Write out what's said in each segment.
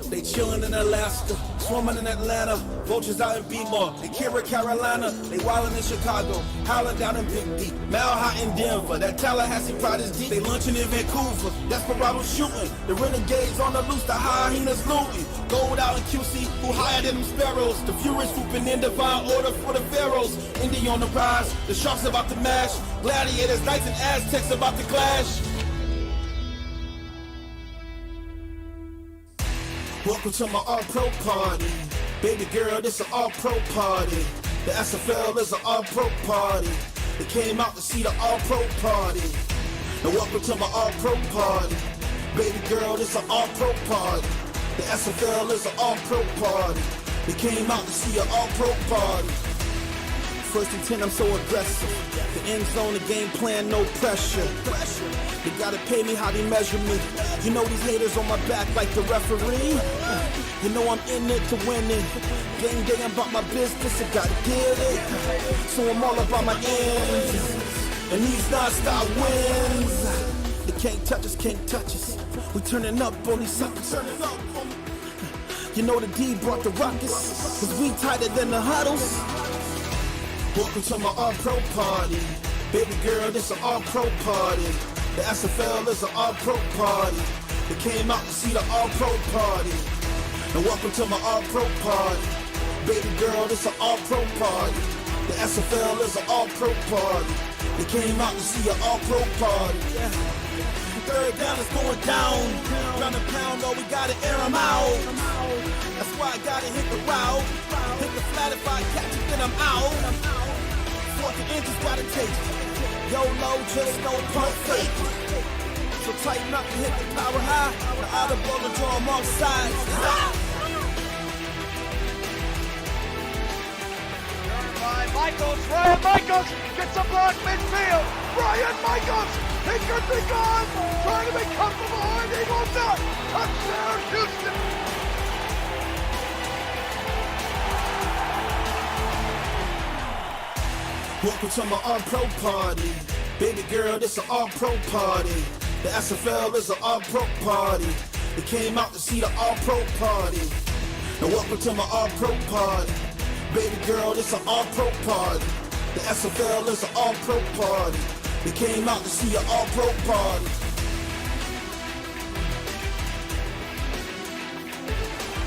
They chillin' in Alaska, swimming in Atlanta, vultures out in Beamer, they Kira, Carolina, they wildin' in Chicago, howlin' down in Big D, Mile High in Denver, that Tallahassee pride is deep, they lunching in Vancouver, Desperado shooting, the renegades on the loose, the hyenas looting, gold out in QC, who higher than them sparrows, the Furies swooping in divine order for the pharaohs, Indy on the rise, the sharks about to mash, gladiators, knights and Aztecs about to clash. Welcome to my all-pro party. Baby girl, this an all-pro party. The SFL is an all-pro party. They came out to see the all-pro party. And welcome to my all-pro party. Baby girl, this an all-pro party. The SFL is an all-pro party. They came out to see an all-pro party. First and 10, I'm so aggressive. The end zone, the game plan, no pressure. They gotta pay me how they measure me. You know these haters on my back like the referee. You know I'm in it to win it. Game day, I'm about my business, I gotta get it. So I'm all about my ends. And these non-stop wins. They can't touch us, can't touch us. We turning up on these suckers. You know the D brought the rockets. Cause we tighter than the huddles. Welcome to my all-pro party. Baby girl, this an all-pro party. The SFL is an all-pro party. They came out to see the all-pro party. And welcome to my all-pro party. Baby girl, this an all-pro party. The SFL is an all-pro party. They came out to see an all-pro party. Yeah. Third down is going down. Round the pound, oh, we gotta air them out. That's why I gotta hit the route. Hit the flat, if I catch it, then I'm out. 40 inches gotta take. YOLO, just no pump fake. So tighten up and hit the power high. The outer blow to draw them off sides. Ryan Michaels gets a block midfield. Ryan Michaels, he could be gone. Trying to make comfortable behind, he will not. Touchdown, Houston. Welcome to my all-pro party. Baby girl, this an all-pro party. The SFL is an all-pro party. They came out to see the all-pro party. And welcome to my all-pro party. Baby girl, this an all-pro party. The SFL is an all-pro party. They came out to see an all-pro party.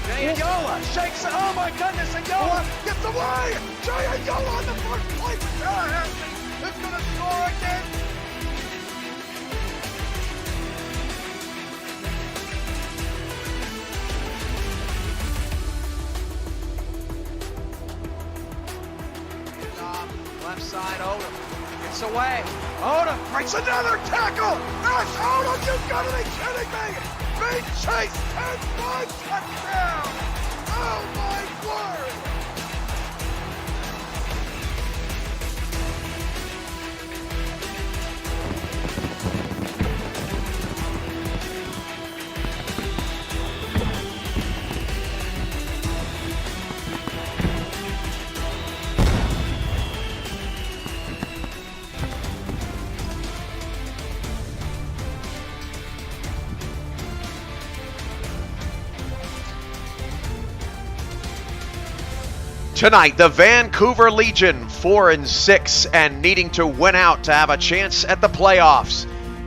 Jay Ayola shakes it. Oh my goodness, Ayola gets away. Jay Ayola on the first play for Tallahassee is going to score again. Left side, Odom gets away. Odom breaks another tackle. Ash Odom, you've got to be kidding me. Big chase, 10-1 touchdown. Oh my word. Tonight, the Vancouver Legion, 4-6 and needing to win out to have a chance at the playoffs,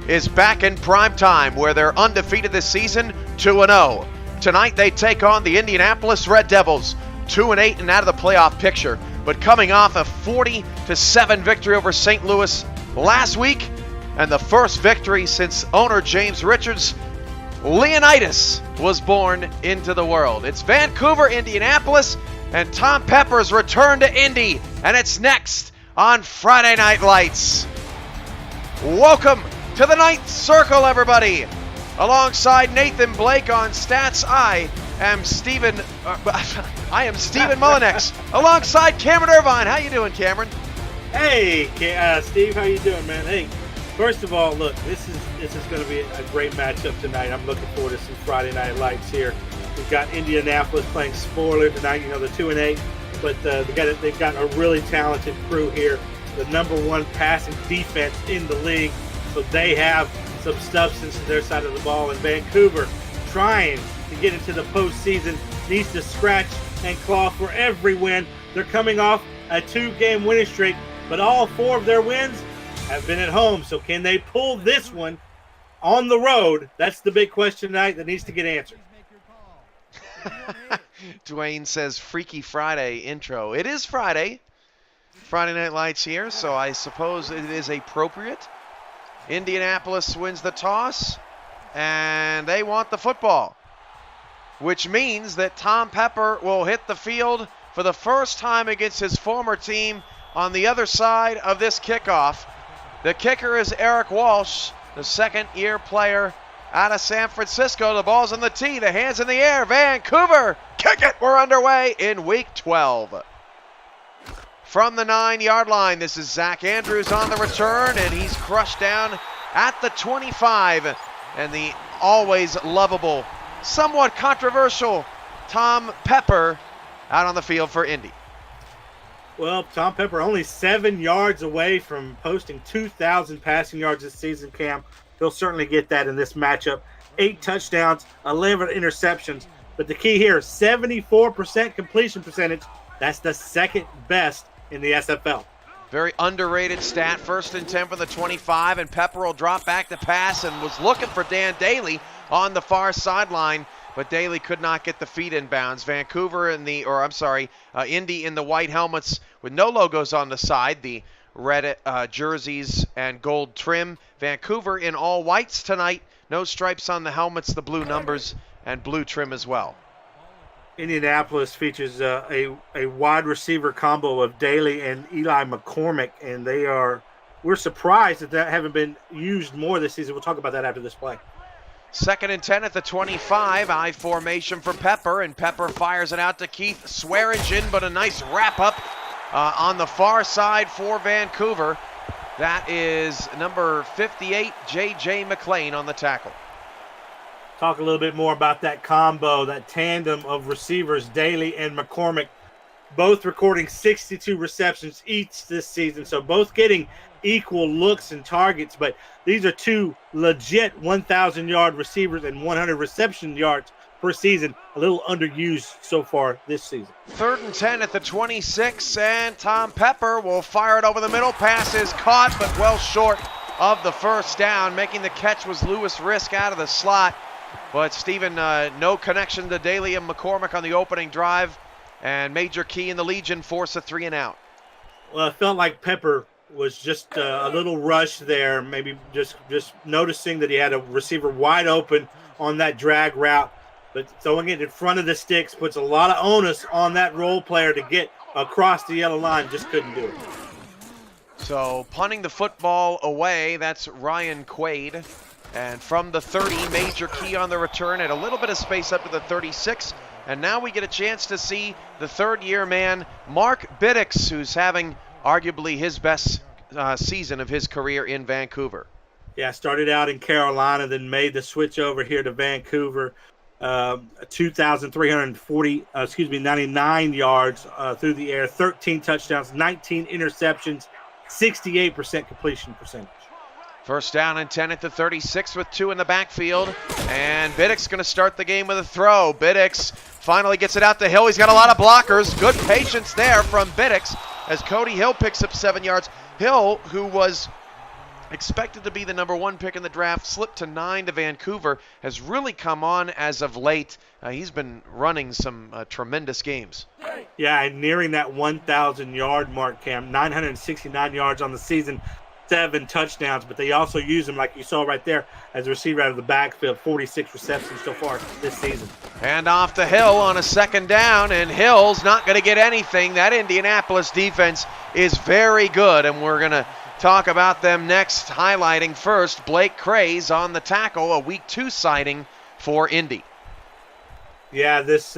is back in prime time where they're undefeated this season, 2-0. Tonight, they take on the Indianapolis Red Devils, 2-8 and out of the playoff picture, but coming off a 40-7 victory over St. Louis last week, and the first victory since owner James Richards' Leonidas was born into the world. It's Vancouver, Indianapolis, and Tom Pepper's return to Indy, and it's next on Friday Night Lights. Welcome to the Ninth Circle, everybody. Alongside Nathan Blake on Stats, I am Stephen Mullinex. Alongside Cameron Irvine. How you doing, Cameron? Hey, Steve, how you doing, man? Hey, first of all, look, this is going to be a great matchup tonight. I'm looking forward to some Friday Night Lights here. We've got Indianapolis playing spoiler tonight. You know, they're 2-8, but they've got a really talented crew here. The number one passing defense in the league, so they have some substance to their side of the ball. In Vancouver, trying to get into the postseason, needs to scratch and claw for every win. They're coming off a 2-game winning streak, but all 4 of their wins have been at home. So can they pull this one on the road? That's the big question tonight that needs to get answered. Dwayne says Freaky Friday intro. It is Friday. Friday Night Lights here, so I suppose it is appropriate. Indianapolis wins the toss, and they want the football, which means that Tom Pepper will hit the field for the first time against his former team on the other side of this kickoff. The kicker is Eric Walsh, the second-year player out of San Francisco. The ball's on the tee, the hands in the air. Vancouver, kick it. We're underway in week 12. From the 9-yard line, this is Zach Andrews on the return, and he's crushed down at the 25. And the always lovable, somewhat controversial Tom Pepper out on the field for Indy. Well, Tom Pepper only 7 yards away from posting 2,000 passing yards this season, Cam. He'll certainly get that in this matchup. 8 touchdowns, 11 interceptions. But the key here, 74% completion percentage. That's the second best in the SFL. Very underrated stat. 1st and 10 from the 25, and Pepper will drop back to pass and was looking for Dan Daly on the far sideline, but Daly could not get the feet in bounds. Vancouver Indy in the white helmets with no logos on the side, the red jerseys and gold trim. Vancouver in all whites tonight, no stripes on the helmets, the blue numbers and blue trim as well. Indianapolis features a wide receiver combo of Daly and Eli McCormick, and we're surprised that haven't been used more this season. We'll talk about that after this play. 2nd and 10 at the 25, I formation for Pepper, and Pepper fires it out to Keith Swearingen, but a nice wrap-up on the far side for Vancouver. That is number 58, J.J. McClain on the tackle. Talk a little bit more about that combo, that tandem of receivers, Daly and McCormick, both recording 62 receptions each this season, so both getting equal looks and targets, but these are 2 legit 1,000-yard receivers and 100 reception yards per season, a little underused so far this season. 3rd and 10 at the 26, and Tom Pepper will fire it over the middle. Pass is caught, but well short of the first down. Making the catch was Lewis Risk out of the slot. But, Stephen, no connection to Daly and McCormick on the opening drive. And Major Key in the Legion force a 3 and out. Well, it felt like Pepper was just a little rushed there, maybe just noticing that he had a receiver wide open on that drag route. But throwing it in front of the sticks puts a lot of onus on that role player to get across the yellow line. Just couldn't do it. So, punting the football away, that's Ryan Quaid. And from the 30, Major Key on the return, at a little bit of space up to the 36. And now we get a chance to see the 3rd-year man, Mark Binax, who's having arguably his best season of his career in Vancouver. Yeah, started out in Carolina, then made the switch over here to Vancouver. 99 yards through the air, 13 touchdowns, 19 interceptions, 68% completion percentage. 1st down and 10 at the 36 with 2 in the backfield. And Binax going to start the game with a throw. Binax finally gets it out to Hill. He's got a lot of blockers. Good patience there from Binax as Cody Hill picks up 7 yards. Hill, who was expected to be the number 1 pick in the draft, slipped to 9 to Vancouver, has really come on as of late. He's been running some tremendous games. Yeah, and nearing that 1,000-yard mark, Cam. 969 yards on the season. 7 touchdowns, but they also use him, like you saw right there, as a receiver out of the backfield. 46 receptions so far this season. And off to Hill on a 2nd down, and Hill's not going to get anything. That Indianapolis defense is very good, and we're going to talk about them next, highlighting first Blake Craze on the tackle, a Week 2 sighting for Indy. Yeah, this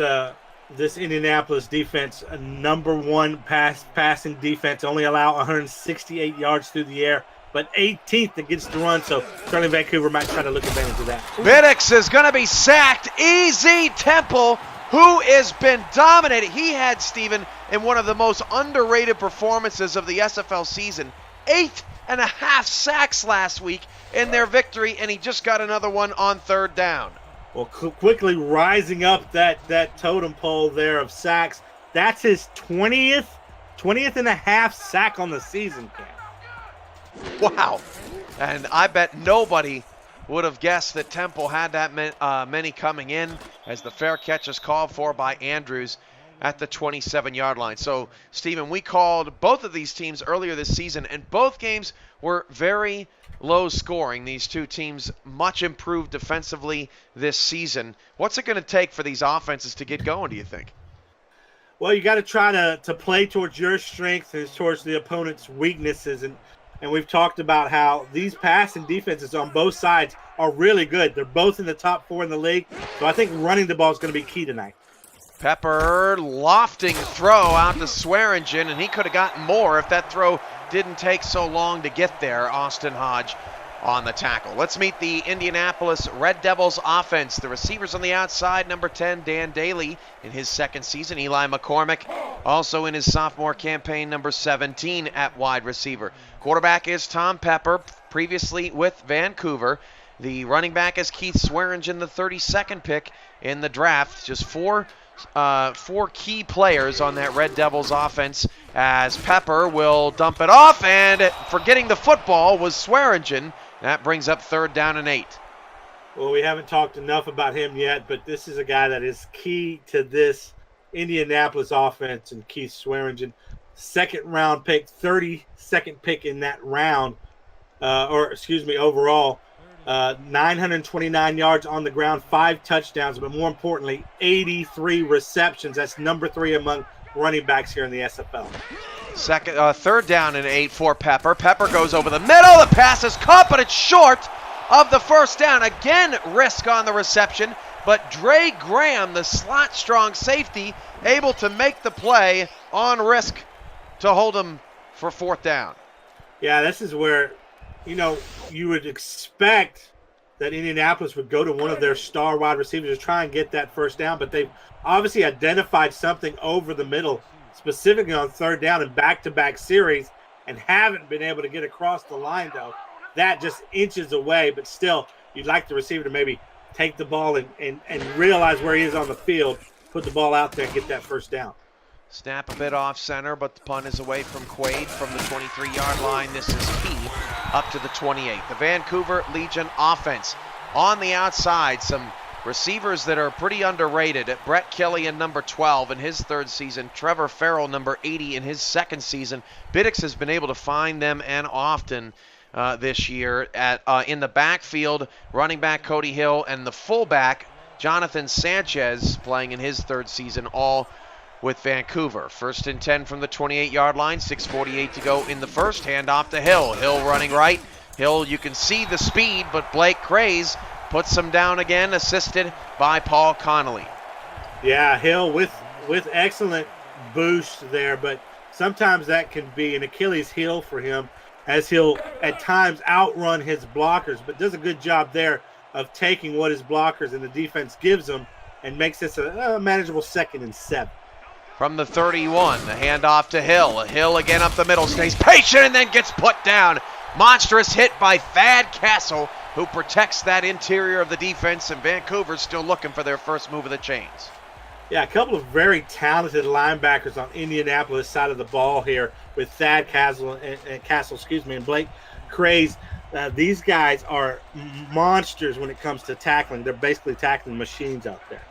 Indianapolis defense, a number 1 passing defense, only allow 168 yards through the air, but 18th against the run, so certainly Vancouver might try to look advantage of that. Binax is going to be sacked. Easy Temple, who has been dominated. He had, Stephen, in one of the most underrated performances of the SFL season, 8.5 sacks last week in their victory, and he just got another one on 3rd down. Well, quickly rising up that totem pole there of sacks. That's his 20th and a half sack on the season, Cam. Wow. And I bet nobody would have guessed that Temple had that many coming in, as the fair catch is called for by Andrews at the 27-yard line. So, Stephen, we called both of these teams earlier this season, and both games were very low scoring. These two teams much improved defensively this season. What's it going to take for these offenses to get going, do you think? Well, you got to try to play towards your strengths and towards the opponent's weaknesses. And we've talked about how these passing defenses on both sides are really good. They're both in the top 4 in the league. So I think running the ball is going to be key tonight. Pepper lofting throw out to Swearingen, and he could have gotten more if that throw didn't take so long to get there. Austin Hodge on the tackle. Let's meet the Indianapolis Red Devils offense. The receivers on the outside, number 10, Dan Daly in his second season. Eli McCormick also in his sophomore campaign, number 17 at wide receiver. Quarterback is Tom Pepper, previously with Vancouver. The running back is Keith Swearingen, the 32nd pick in the draft. Just four key players on that Red Devils offense, as Pepper will dump it off, and forgetting the football was Swearingen. That brings up 3rd down and 8. Well, we haven't talked enough about him yet, but this is a guy that is key to this Indianapolis offense, and Keith Swearingen, 2nd round pick, 32nd pick in that round, overall. 929 yards on the ground, 5 touchdowns, but more importantly, 83 receptions. That's number 3 among running backs here in the SFL. 3rd down and 8 for Pepper. Pepper goes over the middle. The pass is caught, but it's short of the 1st down. Again, risk on the reception, but Dre Graham, the slot strong safety, able to make the play on risk to hold him for 4th down. Yeah, this is where, you would expect that Indianapolis would go to one of their star wide receivers to try and get that 1st down, but they've obviously identified something over the middle, specifically on 3rd down in back-to-back series, and haven't been able to get across the line, though. That just inches away, but still, you'd like the receiver to maybe take the ball and realize where he is on the field, put the ball out there and get that 1st down. Snap a bit off center, but the punt is away from Quaid from the 23-yard line. This is key up to the 28. The Vancouver Legion offense on the outside. Some receivers that are pretty underrated. Brett Kelly in number 12 in his 3rd season. Trevor Farrell, number 80 in his 2nd season. Binax has been able to find them and often this year. In the backfield, running back Cody Hill and the fullback Jonathan Sanchez playing in his 3rd season, all with Vancouver. 1st and 10 from the 28-yard line, 6:48 to go in the 1st. Handoff to Hill. Hill running right. Hill, you can see the speed, but Blake Craze puts him down again, assisted by Paul Connolly. Yeah, Hill with excellent boost there, but sometimes that can be an Achilles heel for him, as he'll at times outrun his blockers, but does a good job there of taking what his blockers and the defense gives him and makes this a manageable 2nd and 7. From the 31, the handoff to Hill. Hill again up the middle, stays patient and then gets put down. Monstrous hit by Thad Castle, who protects that interior of the defense, and Vancouver's still looking for their first move of the chains. Yeah, a couple of very talented linebackers on Indianapolis side of the ball here with Thad Castle and Blake Craze. These guys are monsters when it comes to tackling. They're basically tackling machines out there.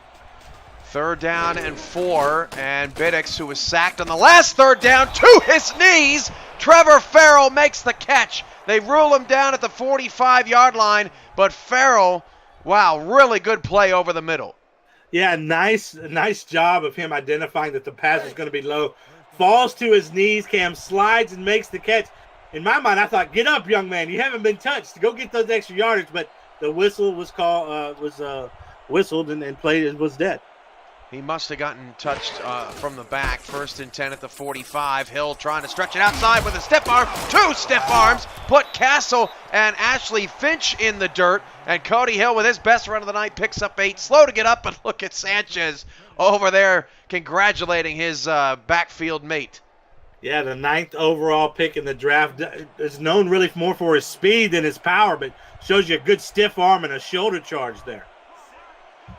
3rd down and 4, and Binax, who was sacked on the last 3rd down, to his knees. Trevor Farrell makes the catch. They rule him down at the 45-yard line, but Farrell, wow, really good play over the middle. Yeah, nice job of him identifying that the pass was going to be low. Falls to his knees, Cam slides and makes the catch. In my mind, I thought, get up, young man. You haven't been touched. Go get those extra yardage, but the whistle was whistled and played and was dead. He must have gotten touched from the back. 1st and 10 at the 45. Hill trying to stretch it outside with a stiff arm. 2 stiff arms put Castle and Ashley Finch in the dirt. And Cody Hill, with his best run of the night, picks up 8. Slow to get up, and look at Sanchez over there congratulating his backfield mate. Yeah, the 9th overall pick in the draft is known really more for his speed than his power, but shows you a good stiff arm and a shoulder charge there.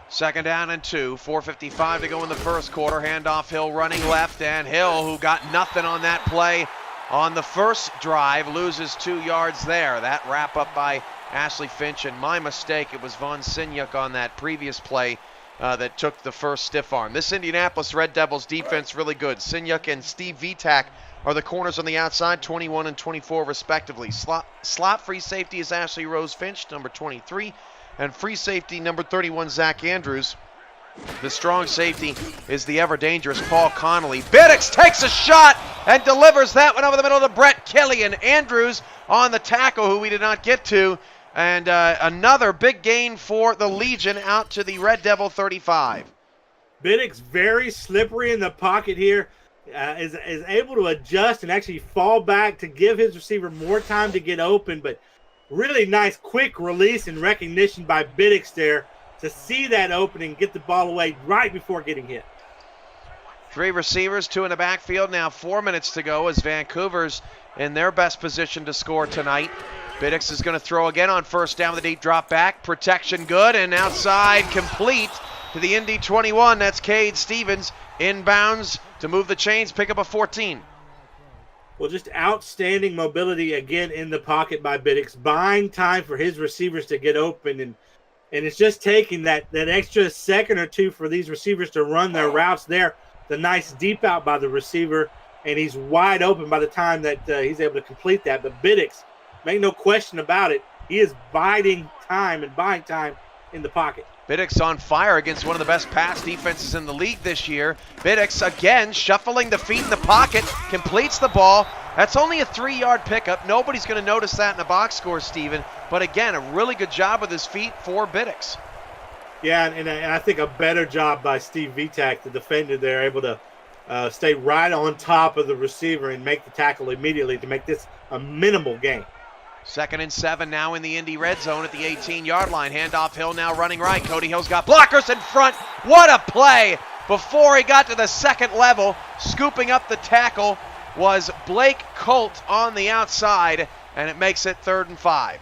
Second down and 2, 4:55 to go in the first quarter. Handoff, Hill running left, and Hill, who got nothing on that play on the first drive, loses 2 yards there. That wrap up by Ashley Finch, and my mistake, it was Von Sinyuk on that previous play that took the first stiff arm. This Indianapolis Red Devils defense really good. Sinyuk and Steve Vitak are the corners on the outside, 21 and 24 respectively. Slot free safety is Ashley Rose Finch, number 23, and free safety number 31, Zach Andrews. The strong safety is the ever-dangerous Paul Connolly. Binax takes a shot and delivers that one over the middle to Brett Killian. Andrews on the tackle, who we did not get to. And another big gain for the Legion out to the Red Devil 35. Binax very slippery in the pocket here. Is able to adjust and actually fall back to give his receiver more time to get open. But really nice quick release and recognition by Binax there to see that opening, get the ball away right before getting hit. 3 receivers, 2 in the backfield. Now 4 minutes to go as Vancouver's in their best position to score tonight. Binax is going to throw again on first down with a deep drop back. Protection good, and outside complete to the Indy 21. That's Cade Stevens inbounds to move the chains, pick up a 14. Well, just outstanding mobility again in the pocket by Binax, buying time for his receivers to get open, and it's just taking that extra second or two for these receivers to run their routes there. The nice deep out by the receiver, and he's wide open by the time that he's able to complete that. But Binax, make no question about it, he is biding time and buying time in the pocket. Binax on fire against one of the best pass defenses in the league this year. Binax again shuffling the feet in the pocket, completes the ball. That's only a 3-yard pickup. Nobody's going to notice that in the box score, Steven. But again, a really good job with his feet for Binax. Yeah, and I think a better job by Steve Vitak, the defender there, able to stay right on top of the receiver and make the tackle immediately to make this a minimal gain. 2nd and 7 now in the Indy red zone at the 18-yard line. Handoff, Hill now running right. Cody Hill's got blockers in front. What a play! Before he got to the second level, scooping up the tackle was Blake Colt on the outside, and it makes it 3rd and 5.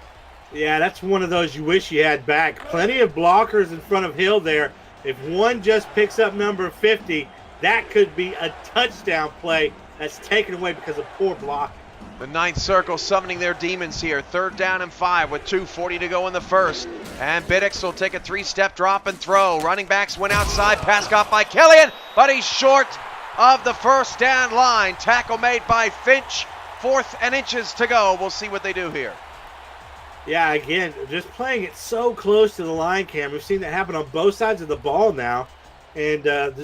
Yeah, that's one of those you wish you had back. Plenty of blockers in front of Hill there. If one just picks up number 50, that could be a touchdown play that's taken away because of poor blocking. The ninth circle summoning their demons here. 3rd down and 5 with 2:40 to go in the first. And Binax will take a 3-step drop and throw. Running backs went outside. Pass caught by Killian, but he's short of the first down line. Tackle made by Finch. 4th and inches to go. We'll see what they do here. Yeah, again, just playing it so close to the line, Cam. We've seen that happen on both sides of the ball now. And they're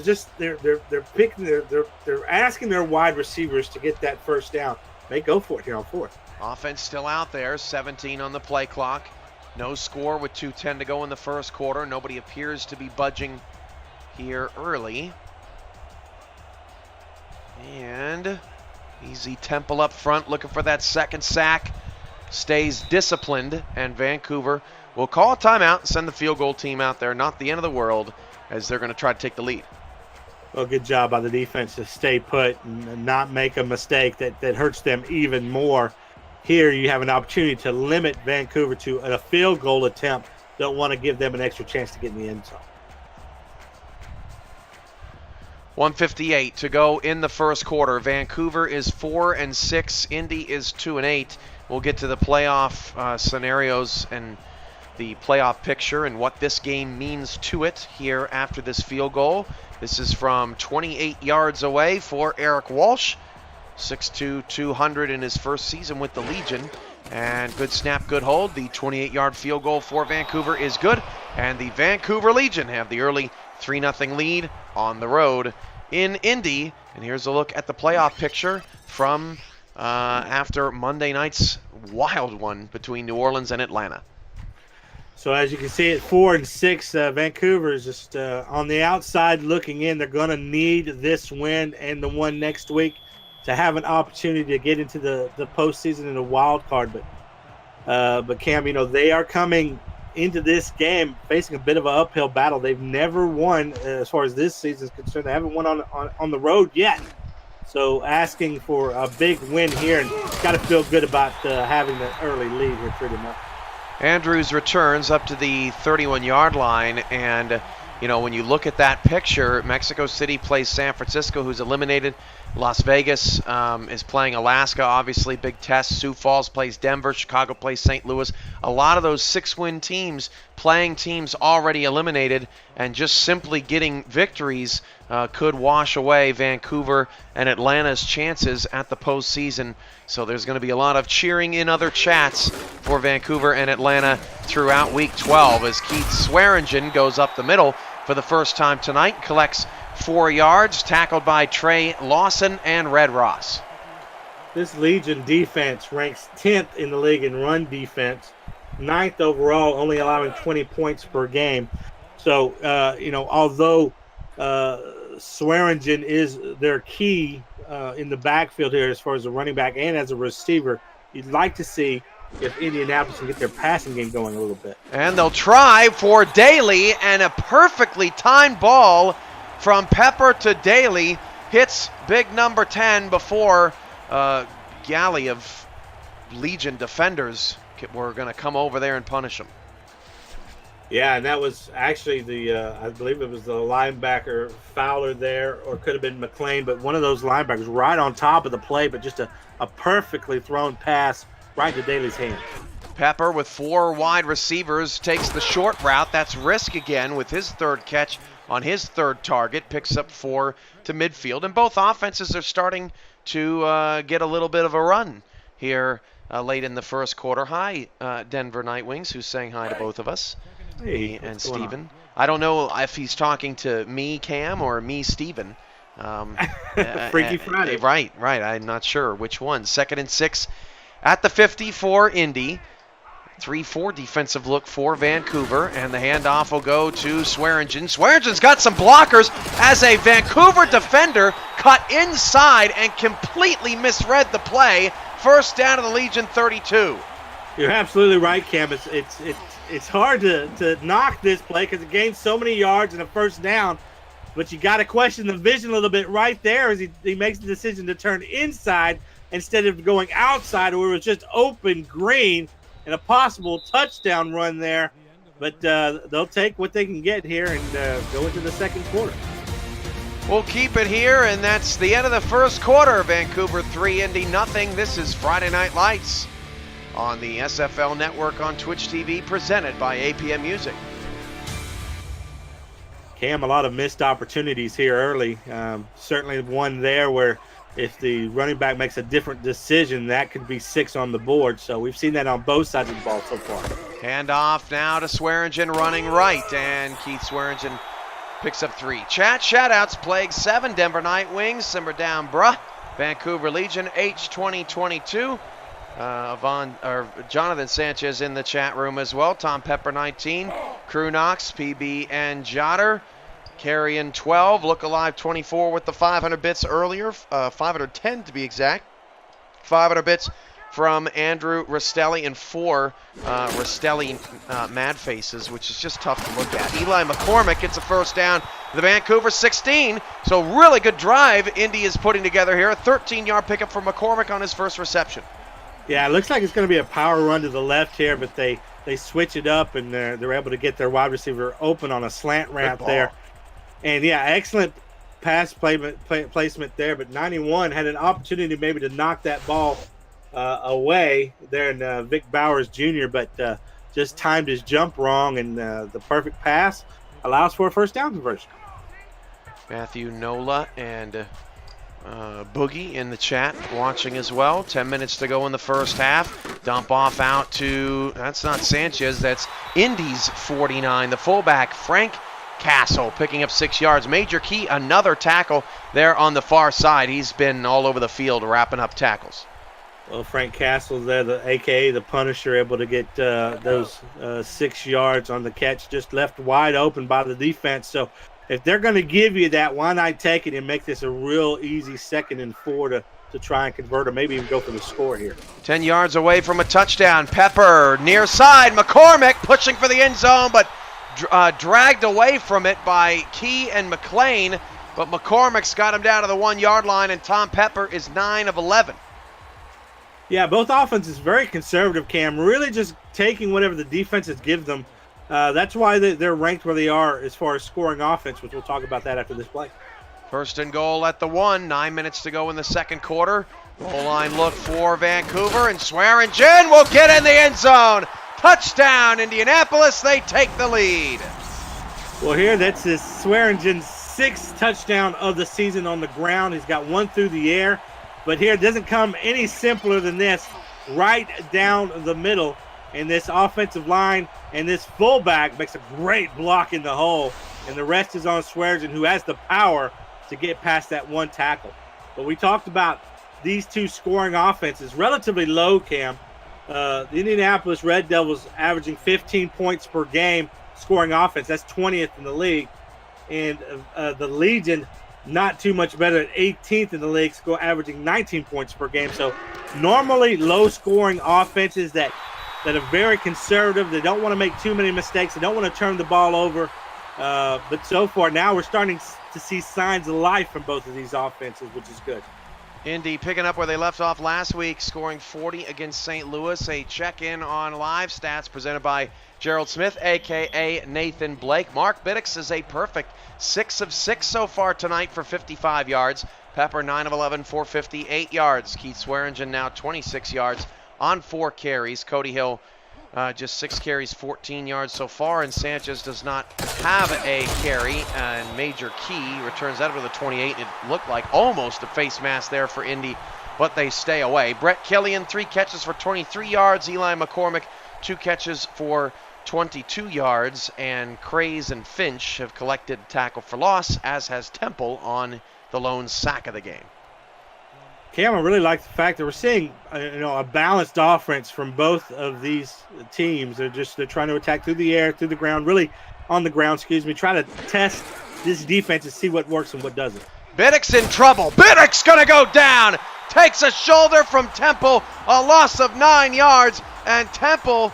asking their wide receivers to get that first down. They go for it here on 4th. Offense still out there, 17 on the play clock. No score with 2:10 to go in the first quarter. Nobody appears to be budging here early. And easy Temple up front, looking for that second sack. Stays disciplined, and Vancouver will call a timeout and send the field goal team out there. Not the end of the world, as they're going to try to take the lead. Well, good job by the defense to stay put and not make a mistake that hurts them even more. Here you have an opportunity to limit Vancouver to a field goal attempt. Don't want to give them an extra chance to get in the end zone. 1:58 to go in the first quarter. Vancouver is 4-6. Indy is 2-8. We'll get to the playoff scenarios and the playoff picture and what this game means to it here after this field goal. This is from 28 yards away for Eric Walsh. 6'2", 200 in his first season with the Legion. And good snap, good hold. The 28-yard field goal for Vancouver is good. And the Vancouver Legion have the early 3-0 lead on the road in Indy. And here's a look at the playoff picture from after Monday night's wild one between New Orleans and Atlanta. So as you can see at 4-6, Vancouver is just on the outside looking in. They're going to need this win and the one next week to have an opportunity to get into the postseason and the wild card. But Cam, they are coming into this game facing a bit of an uphill battle. They've never won as far as this season is concerned. They haven't won on the road yet. So asking for a big win here, and got to feel good about having the early lead here pretty much. Andrews returns up to the 31-yard line, and when you look at that picture, Mexico City plays San Francisco, who's eliminated. Las Vegas is playing Alaska, obviously, big test. Sioux Falls plays Denver. Chicago plays St. Louis. A lot of those 6-win teams playing teams already eliminated, and just simply getting victories could wash away Vancouver and Atlanta's chances at the postseason. So there's going to be a lot of cheering in other chats for Vancouver and Atlanta throughout Week 12 as Keith Swearingen goes up the middle for the first time tonight, collects 4 yards, tackled by Trey Lawson and Red Ross. This Legion defense ranks 10th in the league in run defense, 9th overall, only allowing 20 points per game. So, although Swearingen is their key in the backfield here as far as a running back and as a receiver, you'd like to see if Indianapolis can get their passing game going a little bit. And they'll try for Daly, and a perfectly timed ball from Pepper to Daly hits big number 10 before galley of Legion defenders were going to come over there and punish him. Yeah, and that was actually I believe it was the linebacker Fowler there, or it could have been McLean, but one of those linebackers right on top of the play, but just a perfectly thrown pass right to Daly's hand. Pepper with 4 wide receivers takes the short route. That's Risk again with his 3rd catch on his 3rd target, picks up 4 to midfield. And both offenses are starting to get a little bit of a run here late in the first quarter. Hi, Denver Nightwings, who's saying hi to both of us. Hey, and Steven. I don't know if he's talking to me, Cam, or me, Steven. Freaky Friday. Right. I'm not sure which one. 2nd and 6 at the 50 for Indy. 3-4 defensive look for Vancouver, and the handoff will go to Swearingen. Swearingen's got some blockers as a Vancouver defender cut inside and completely misread the play. First down to the Legion 32. You're absolutely right, Cam. It's hard to knock this play because it gains so many yards and a first down, but you got to question the vision a little bit right there as he makes the decision to turn inside instead of going outside where it was just open green and a possible touchdown run there. But they'll take what they can get here and go into the second quarter. We'll keep it here, and that's the end of the first quarter. Vancouver 3, Indy nothing. This is Friday Night Lights on the SFL Network on Twitch TV, presented by APM Music. Cam, a lot of missed opportunities here early. Certainly one there where if the running back makes a different decision, that could be 6 on the board. So we've seen that on both sides of the ball so far. Handoff now to Swearingen running right, and Keith Swearingen picks up 3. Shout-outs, Plague 7, Denver Nightwings, Simmer Down Bruh, Vancouver Legion, H2022. Jonathan Sanchez in the chat room as well. Tom Pepper 19, Crew Knox, PB and Jotter, Carrion 12, Look Alive 24 with the 500 bits earlier, 510 to be exact. 500 bits from Andrew Rastelli and 4 Rastelli mad faces, which is just tough to look at. Eli McCormick gets a first down to the Vancouver 16, so really good drive Indy is putting together here. A 13-yard pickup for McCormick on his first reception. Yeah, it looks like it's going to be a power run to the left here, but they switch it up, and they're able to get their wide receiver open on a slant route there. And, yeah, excellent pass placement there, but 91 had an opportunity maybe to knock that ball away there in Vic Bowers Jr., but just timed his jump wrong, and the perfect pass allows for a first down conversion. Matthew Nola and Boogie in the chat watching as well. 10 minutes to go in the first half. Dump off out to, that's not Sanchez, that's Indy's 49. The fullback, Frank Castle, picking up 6 yards. Major Key, another tackle there on the far side. He's been all over the field wrapping up tackles. Well, Frank Castle there, a.k.a. the Punisher, able to get those 6 yards on the catch, just left wide open by the defense. So if they're going to give you that, why not take it and make this a real easy 2nd and 4 to try and convert or maybe even go for the score here. 10 yards away from a touchdown. Pepper near side. McCormick pushing for the end zone, but dragged away from it by Key and McLean. But McCormick's got him down to the 1-yard line, and Tom Pepper is 9 of 11. Yeah, both offenses very conservative, Cam. Really just taking whatever the defenses give them. That's why they're ranked where they are as far as scoring offense, which we'll talk about that after this play. First and goal at the 1, 9 minutes to go in the second quarter. Goal line look for Vancouver, and Swearingen will get in the end zone. Touchdown, Indianapolis. They take the lead. Well, here, that's his Swearingen's 6th touchdown of the season on the ground. He's got 1 through the air, but here it doesn't come any simpler than this. Right down the middle, and this offensive line and this fullback makes a great block in the hole, and the rest is on Swearingen, who has the power to get past that one tackle. But we talked about these two scoring offenses, relatively low, Cam. The Indianapolis Red Devils averaging 15 points per game scoring offense. That's 20th in the league. And the Legion, not too much better, at 18th in the league, averaging 19 points per game. So normally low-scoring offenses that are very conservative. They don't want to make too many mistakes. They don't want to turn the ball over. But so far now we're starting to see signs of life from both of these offenses, which is good. Indy picking up where they left off last week, scoring 40 against St. Louis. A check-in on live stats presented by Gerald Smith, a.k.a. Nathan Blake. Mark Binax is a perfect 6 of 6 so far tonight for 55 yards. Pepper 9 of 11 for 58 yards. Keith Swearingen now 26 yards on 4 carries. Cody Hill just 6 carries, 14 yards so far, and Sanchez does not have a carry. And Major Key returns that with a 28. It looked like almost a face mask there for Indy, but they stay away. Brett Killian, 3 catches for 23 yards. Eli McCormick, 2 catches for 22 yards. And Craze and Finch have collected tackle for loss, as has Temple on the lone sack of the game. Cam, I really like the fact that we're seeing a balanced offense from both of these teams. They're trying to attack through the air, through the ground, really on the ground, try to test this defense and see what works and what doesn't. Binax in trouble. Binax gonna go down. Takes a shoulder from Temple, a loss of 9 yards, and Temple,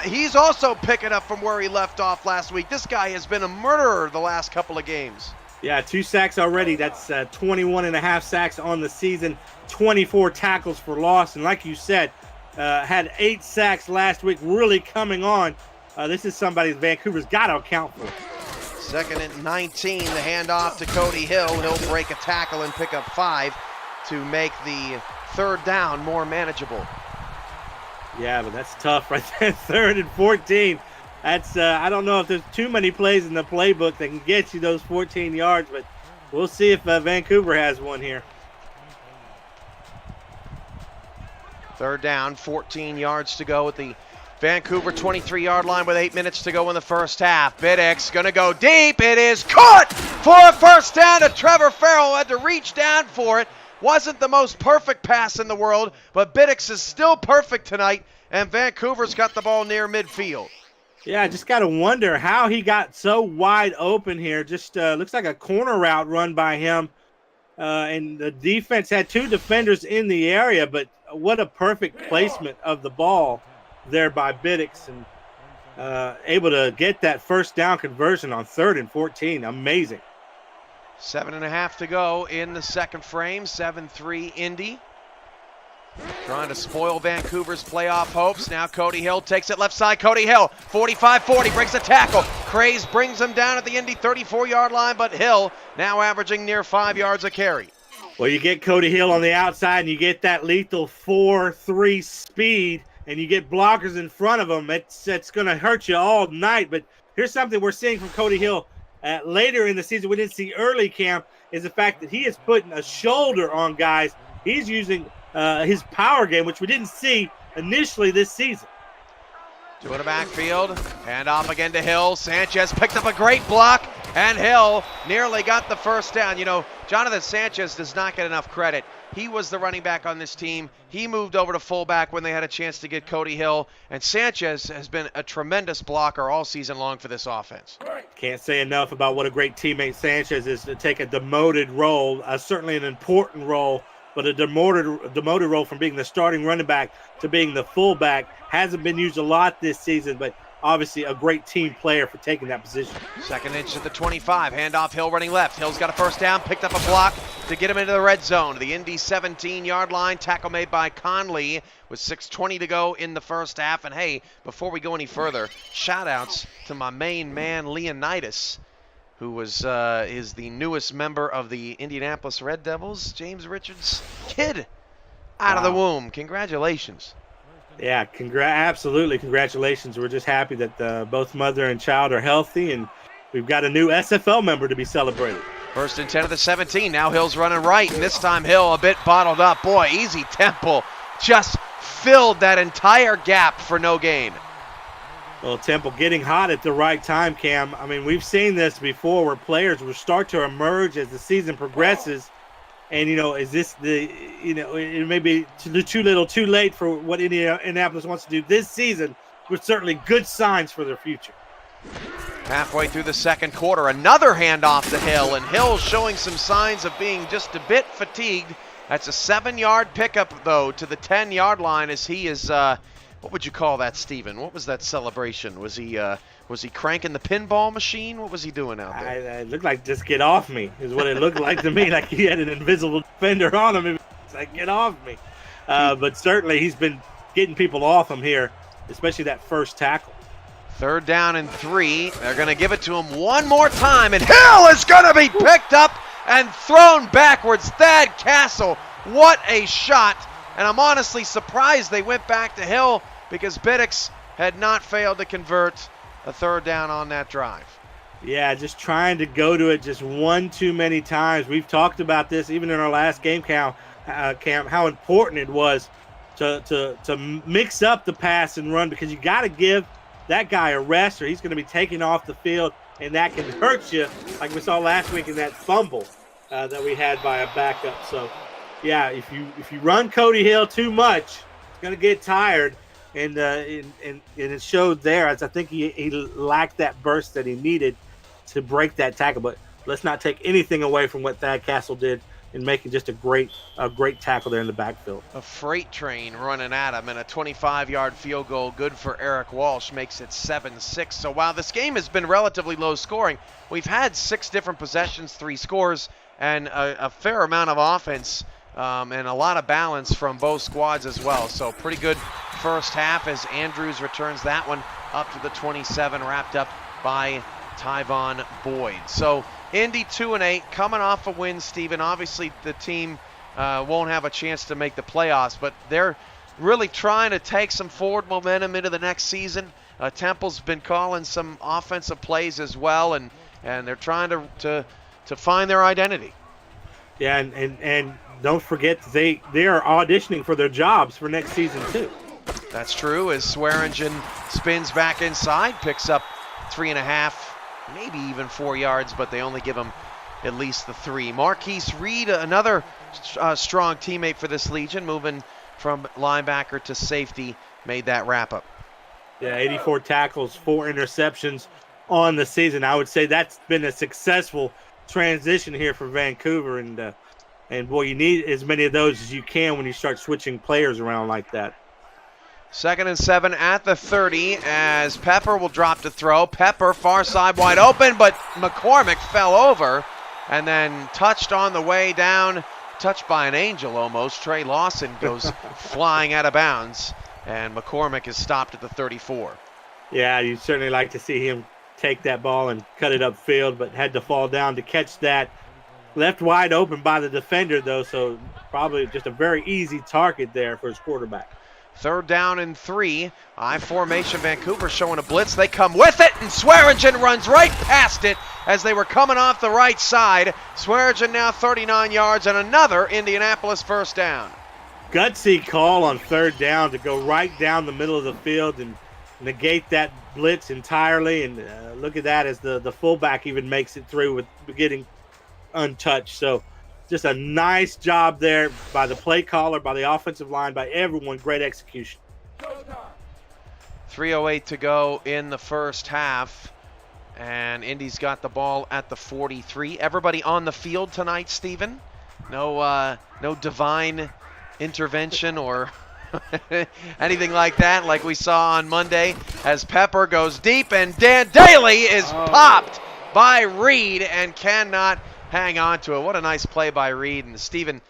he's also picking up from where he left off last week. This guy has been a murderer the last couple of games. Yeah, 2 sacks already. That's 21 and a half sacks on the season, 24 tackles for loss. And like you said, had 8 sacks last week, really coming on. This is somebody that Vancouver's got to account for. 2nd and 19, the handoff to Cody Hill. He'll break a tackle and pick up 5 to make the 3rd down more manageable. Yeah, but that's tough right there. 3rd and 14. That's I don't know if there's too many plays in the playbook that can get you those 14 yards, but we'll see if Vancouver has one here. 3rd down, 14 yards to go at the Vancouver 23-yard line with 8 minutes to go in the first half. Binax going to go deep. It is caught for a first down. Trevor Farrell had to reach down for it. Wasn't the most perfect pass in the world, but Binax is still perfect tonight, and Vancouver's got the ball near midfield. Yeah, I just got to wonder how he got so wide open here. Just looks like a corner route run by him. And the defense had 2 defenders in the area, but what a perfect placement of the ball there by Binax, and able to get that first down conversion on 3rd and 14. Amazing. 7.5 to go in the second frame. 7-3 Indy. Trying to spoil Vancouver's playoff hopes. Now Cody Hill takes it left side. Cody Hill, 45-40, breaks a tackle. Craze brings him down at the Indy 34-yard line, but Hill now averaging near 5 yards a carry. Well, you get Cody Hill on the outside, and you get that lethal 4-3 speed, and you get blockers in front of him. It's going to hurt you all night. But here's something we're seeing from Cody Hill later in the season we didn't see early, Camp, is the fact that he is putting a shoulder on guys. He's using his power game, which we didn't see initially this season. 2 in the backfield, hand off again to Hill. Sanchez picked up a great block, and Hill nearly got the first down. You know, Jonathan Sanchez does not get enough credit. He was the running back on this team. He moved over to fullback when they had a chance to get Cody Hill, and Sanchez has been a tremendous blocker all season long for this offense. Can't say enough about what a great teammate Sanchez is to take a demoted role, certainly an important role, but a demoted role from being the starting running back to being the fullback. Hasn't been used a lot this season, but obviously a great team player for taking that position. 2nd inch at the 25, handoff Hill running left. Hill's got a first down, picked up a block to get him into the red zone. The Indy 17-yard line. Tackle made by Conley with 6:20 to go in the first half. And hey, before we go any further, shout-outs to my main man, Leonidas, who is the newest member of the Indianapolis Red Devils, James Richards' kid out of the womb. Congratulations. Yeah, absolutely congratulations. We're just happy that both mother and child are healthy, and we've got a new SFL member to be celebrated. First and 10 of the 17. Now Hill's running right, and this time Hill a bit bottled up. Boy, easy Temple just filled that entire gap for no gain. Well, Temple getting hot at the right time, Cam. I mean, we've seen this before where players will start to emerge as the season progresses. And, is this it may be too little, too late for what Indianapolis wants to do this season, but certainly good signs for their future. Halfway through the second quarter, another handoff to Hill, and Hill showing some signs of being just a bit fatigued. That's a 7-yard pickup, though, to the 10-yard line as he is, what would you call that, Steven? What was that celebration? Was he cranking the pinball machine? What was he doing out there? It looked like just get off me is what it looked like to me, like he had an invisible defender on him. It's like, get off me. But certainly he's been getting people off him here, especially that first tackle. 3rd down and 3. They're going to give it to him one more time, and Hill is going to be picked up and thrown backwards. Thad Castle, what a shot. And I'm honestly surprised they went back to Hill because Binax had not failed to convert a 3rd down on that drive. Yeah, just trying to go to it just one too many times. We've talked about this even in our last game count, Cam, how important it was to mix up the pass and run, because you got to give that guy a rest or he's going to be taken off the field, and that can hurt you like we saw last week in that fumble that we had by a backup. So, yeah, if you run Cody Hill too much, it's going to get tired, and it showed there. As I think he lacked that burst that he needed to break that tackle. But let's not take anything away from what Thad Castle did in making just a great tackle there in the backfield. A freight train running at him, and a 25-yard field goal good for Eric Walsh makes it 7-6. So while this game has been relatively low scoring, we've had 6 different possessions, 3 scores, and a fair amount of offense and a lot of balance from both squads as well. So pretty good first half as Andrews returns that one up to the 27, wrapped up by Tyvon Boyd. So Indy 2-8, coming off a win, Steven. Obviously the team won't have a chance to make the playoffs, but they're really trying to take some forward momentum into the next season. Temple's been calling some offensive plays as well, and they're trying to find their identity. Yeah, and don't forget they are auditioning for their jobs for next season too. That's true, as Swearingen spins back inside, picks up 3.5, maybe even 4 yards, but they only give him at least the 3. Marquise Reed, another strong teammate for this Legion, moving from linebacker to safety, made that wrap-up. Yeah, 84 tackles, 4 interceptions on the season. I would say that's been a successful transition here for Vancouver, and boy, you need as many of those as you can when you start switching players around like that. 2nd and 7 at the 30 as Pepper will drop to throw. Pepper far side wide open, but McCormick fell over and then touched on the way down, touched by an angel almost. Trey Lawson goes flying out of bounds, and McCormick is stopped at the 34. Yeah, you'd certainly like to see him take that ball and cut it upfield, but had to fall down to catch that. Left wide open by the defender, though, so probably just a very easy target there for his quarterback. 3rd down and 3. I formation, Vancouver showing a blitz. They come with it, and Swearingen runs right past it as they were coming off the right side. Swearingen now 39 yards and another Indianapolis first down. Gutsy call on 3rd down to go right down the middle of the field and negate that blitz entirely. And look at that as the fullback even makes it through with getting untouched. So just a nice job there by the play caller, by the offensive line, by everyone. Great execution. 3:08 to go in the first half, and Indy's got the ball at the 43. Everybody on the field tonight, Steven? No divine intervention or anything like that, like we saw on Monday, as Pepper goes deep, and Dan Daly is popped by Reed and cannot hang on to it. What a nice play by Reed. And Steven,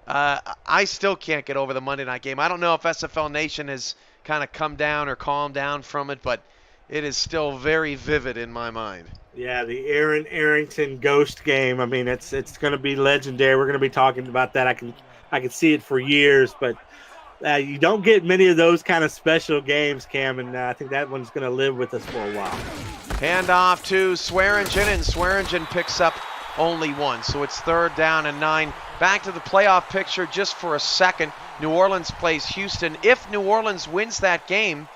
I still can't get over the Monday night game. I don't know if SFL Nation has kind of come down or calmed down from it, but it is still very vivid in my mind. Yeah, the Aaron Arrington ghost game. I mean, it's going to be legendary. We're going to be talking about that. I can see it for years, but you don't get many of those kind of special games, Cam, and I think that one's going to live with us for a while. Hand off to Swearingen, and Swearingen picks up only one. So it's 3rd down and 9. Back to the playoff picture just for a second. New Orleans plays Houston. If New Orleans wins that game,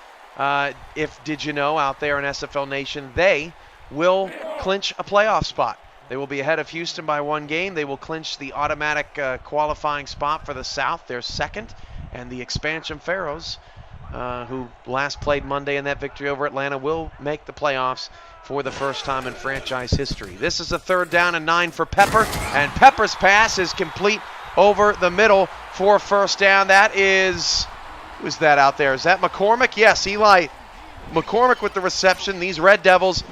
did you know out there in SFL Nation, they will clinch a playoff spot. They will be ahead of Houston by 1 game. They will clinch the automatic qualifying spot for the South. They're 2nd. And the expansion Pharaohs, who last played Monday in that victory over Atlanta, will make the playoffs for the first time in franchise history. This is a 3rd down and 9 for Pepper, and Pepper's pass is complete over the middle for 1st down. That is, who's that out there? Is that McCormick? Yes, Eli McCormick with the reception. These Red Devils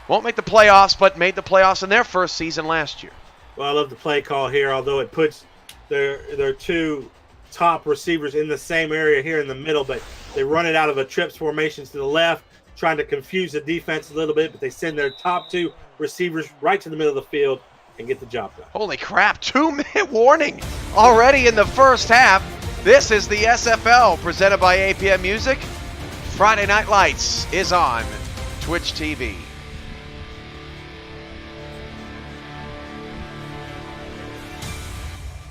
won't make the playoffs, but made the playoffs in their first season last year. Well, I love the play call here, although it puts their 2 top receivers in the same area here in the middle, but they run it out of a trips formation to the left, trying to confuse the defense a little bit, but they send their top 2 receivers right to the middle of the field and get the job done. Holy crap, 2-minute warning already in the first half. This is the SFL presented by APM Music. Friday Night Lights is on Twitch TV.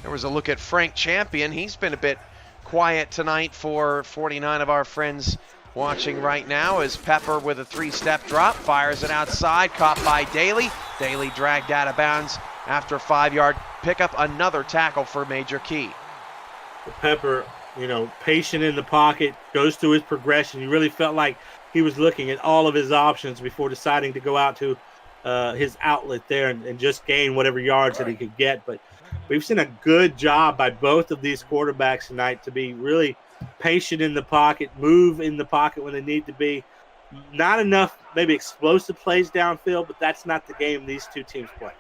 There was a look at Frank Champion. He's been a bit quiet tonight for 49 of our friends watching right now, as Pepper with a 3-step drop fires it outside, caught by Daly. Daly dragged out of bounds after a 5-yard pickup. Another tackle for Major Key. Pepper, patient in the pocket, goes through his progression. You really felt like he was looking at all of his options before deciding to go out to his outlet there and just gain whatever yards that he could get. But we've seen a good job by both of these quarterbacks tonight to be really patient in the pocket, move in the pocket when they need to be. Not enough maybe explosive plays downfield, but that's not the game these 2 teams play.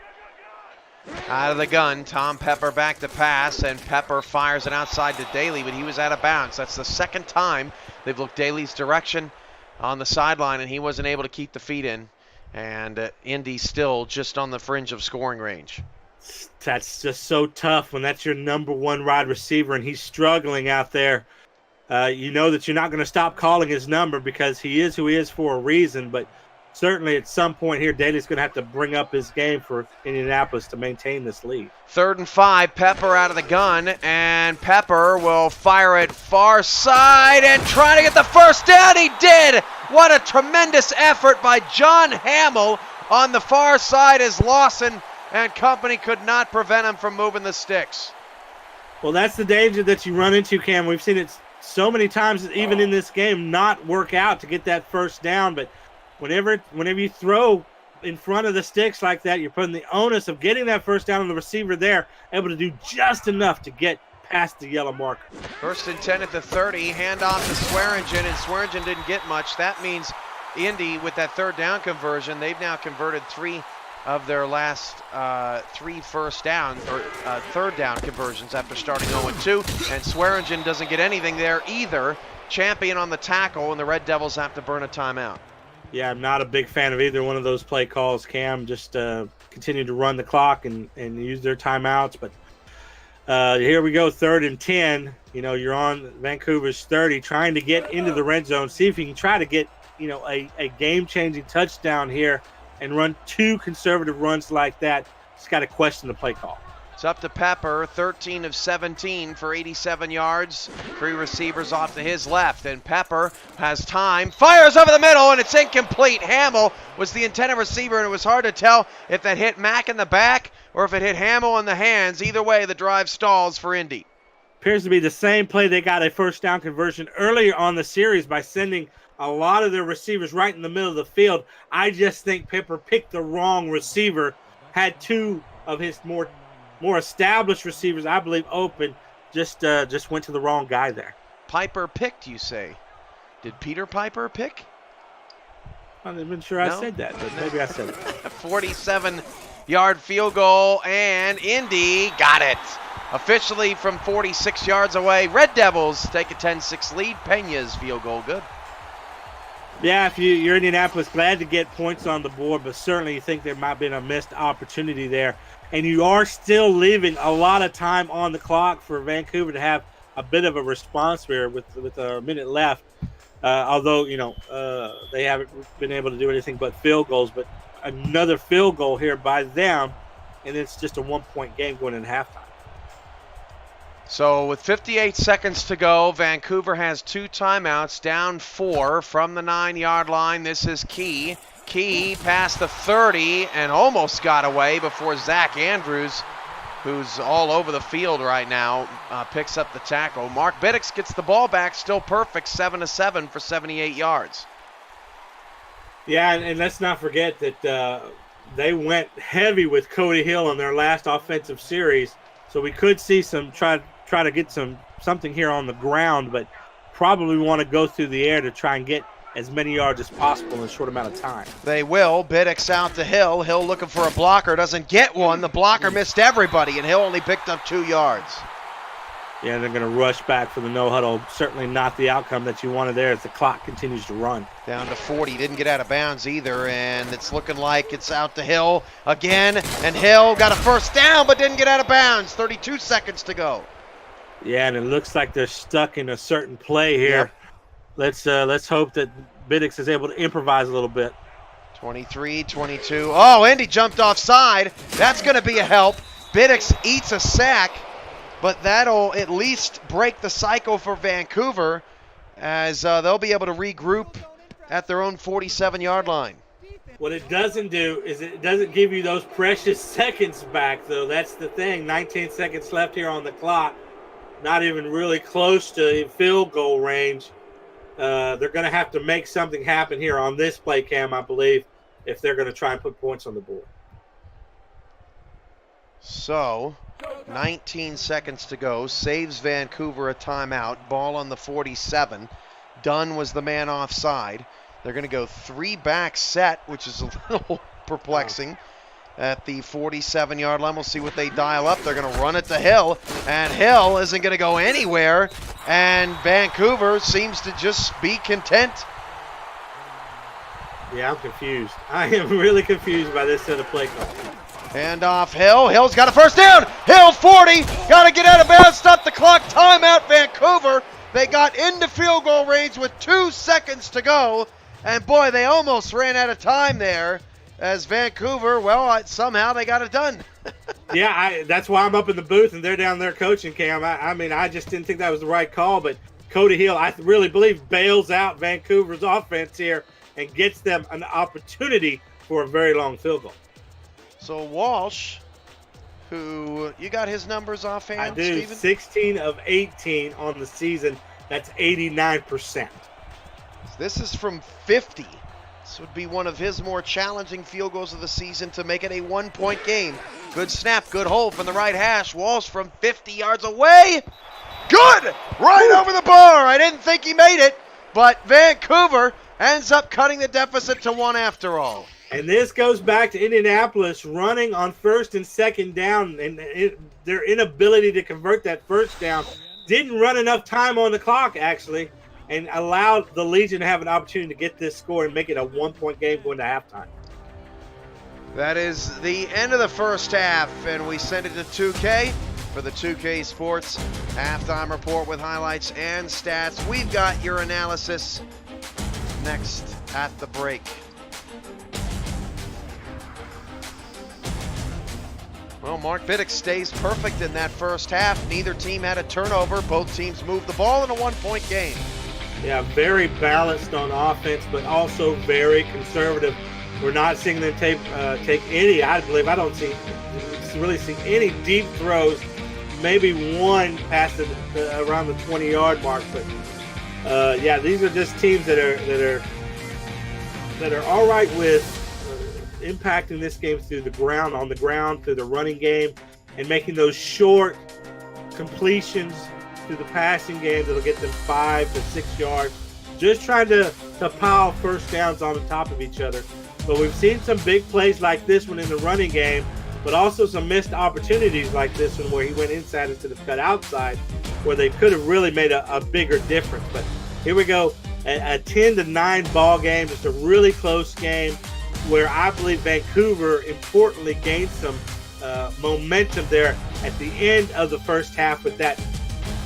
Out of the gun, Tom Pepper back to pass, and Pepper fires it outside to Daly, but he was out of bounds. That's the 2nd time they've looked Daly's direction on the sideline, and he wasn't able to keep the feet in. And Indy still just on the fringe of scoring range. That's just so tough when that's your number 1 wide receiver and he's struggling out there. You know that you're not going to stop calling his number because he is who he is for a reason, but certainly at some point here, Daly's going to have to bring up his game for Indianapolis to maintain this lead. 3rd and 5, Pepper out of the gun, and Pepper will fire it far side and try to get the 1st down. He did! What a tremendous effort by John Hamill on the far side as Lawson and company could not prevent him from moving the sticks. Well, that's the danger that you run into, Cam. We've seen it so many times, even in this game, not work out to get that 1st down, but whenever you throw in front of the sticks like that, you're putting the onus of getting that 1st down on the receiver there, able to do just enough to get past the yellow marker. 1st and 10 at the 30, handoff to Swearingen, and Swearingen didn't get much. That means Indy, with that 3rd down conversion, they've now converted 3 of their last 3 1st down or 3rd down conversions after starting 0-2, and Swearingen doesn't get anything there either. Champion on the tackle, and the Red Devils have to burn a timeout. Yeah, I'm not a big fan of either one of those play calls, Cam. Just continue to run the clock and use their timeouts. But here we go, 3rd and 10. You're on Vancouver's 30, trying to get into the red zone. See if you can try to get, a game-changing touchdown here and run 2 conservative runs like that. Just got to question the play call. It's up to Pepper, 13 of 17 for 87 yards. 3 receivers off to his left, and Pepper has time, fires over the middle, and it's incomplete. Hamill was the intended receiver, and it was hard to tell if that hit Mack in the back or if it hit Hamill in the hands. Either way, the drive stalls for Indy. Appears to be the same play. They got a 1st down conversion earlier on the series by sending a lot of their receivers right in the middle of the field. I just think Pepper picked the wrong receiver, had 2 of his more established receivers, I believe, open, just went to the wrong guy there. Piper picked, you say? Did Peter Piper pick? I'm not even sure I said that, but maybe I said it. 47 50-yard field goal, and Indy got it. Officially from 46 yards away. Red Devils take a 10-6 lead. Pena's field goal good. Yeah, if you're Indianapolis, glad to get points on the board, but certainly you think there might have been a missed opportunity there. And you are still leaving a lot of time on the clock for Vancouver to have a bit of a response here with a minute left. Although, they haven't been able to do anything but field goals. But another field goal here by them, and it's just a 1-point game going into halftime. So with 58 seconds to go, Vancouver has 2 timeouts, down 4 from the 9-yard line. This is Key. Key past the 30 and almost got away before Zach Andrews, who's all over the field right now, picks up the tackle. Mark Binax gets the ball back, still perfect, 7-7 for 78 yards. Yeah, and let's not forget that they went heavy with Cody Hill on their last offensive series, so we could see some try to get something here on the ground, but probably want to go through the air to try and get as many yards as possible in a short amount of time. They will. Binax out to Hill. Hill looking for a blocker. Doesn't get one. The blocker missed everybody, and Hill only picked up 2 yards. Yeah, they're going to rush back for the no-huddle. Certainly not the outcome that you wanted there as the clock continues to run. Down to 40. Didn't get out of bounds either, and it's looking like it's out to Hill again. And Hill got a first down but didn't get out of bounds. 32 seconds to go. Yeah, and it looks like they're stuck in a certain play here. Yeah. Let's hope that Binax is able to improvise a little bit. 23-22. Oh, Indy jumped offside. That's going to be a help. Binax eats a sack, but that'll at least break the cycle for Vancouver as they'll be able to regroup at their own 47-yard line. What it doesn't do is it doesn't give you those precious seconds back, though. That's the thing. 19 seconds left here on the clock. Not even really close to field goal range. They're going to have to make something happen here on this play, Cam, I believe, if they're going to try and put points on the board. So, 19 seconds to go. Saves Vancouver a timeout. Ball on the 47. Dunn was the man offside. They're going to go 3-back set, which is a little perplexing. At the 47-yard line, we'll see what they dial up. They're going to run it to Hill, and Hill isn't going to go anywhere, and Vancouver seems to just be content. Yeah, I'm confused. I am really confused by this set of play calls. Hand off Hill. Hill's got a first down. Hill 40. Got to get out of bounds. Stop the clock. Timeout, Vancouver. They got into field goal range with 2 seconds to go, and boy, they almost ran out of time there. As Vancouver, somehow they got it done. Yeah, that's why I'm up in the booth and they're down there coaching, Cam. I mean, I just didn't think that was the right call, but Cody Hill, I really believe, bails out Vancouver's offense here and gets them an opportunity for a very long field goal. So Walsh, who, you got his numbers offhand, I do, Steven? 16 of 18 on the season. That's 89%. This is from 50. This would be one of his more challenging field goals of the season to make it a 1-point game. Good snap, good hold from the right hash. Walsh from 50 yards away. Good! Right over the bar. I didn't think he made it, but Vancouver ends up cutting the deficit to 1 after all. And this goes back to Indianapolis running on first and second down, and their inability to convert that first down. Didn't run enough time on the clock, actually, and allowed the Legion to have an opportunity to get this score and make it a 1-point game going to halftime. That is the end of the first half, and we send it to 2K for the 2K Sports halftime report with highlights and stats. We've got your analysis next at the break. Well, Mark Binax stays perfect in that first half. Neither team had a turnover. Both teams moved the ball in a 1-point game. Yeah, very balanced on offense, but also very conservative. We're not seeing them take any, I believe, I don't really see any deep throws. Maybe one past around the 20-yard mark, but yeah, these are just teams that are all right with impacting this game through the ground, on the ground, through the running game, and making those short completions through the passing game that'll get them 5 to 6 yards. Just trying to pile first downs on the top of each other. But we've seen some big plays like this one in the running game, but also some missed opportunities like this one where he went inside instead of cut outside, where they could have really made a bigger difference. But here we go, a 10-9 ball game, just a really close game where I believe Vancouver, importantly, gained some momentum there at the end of the first half with that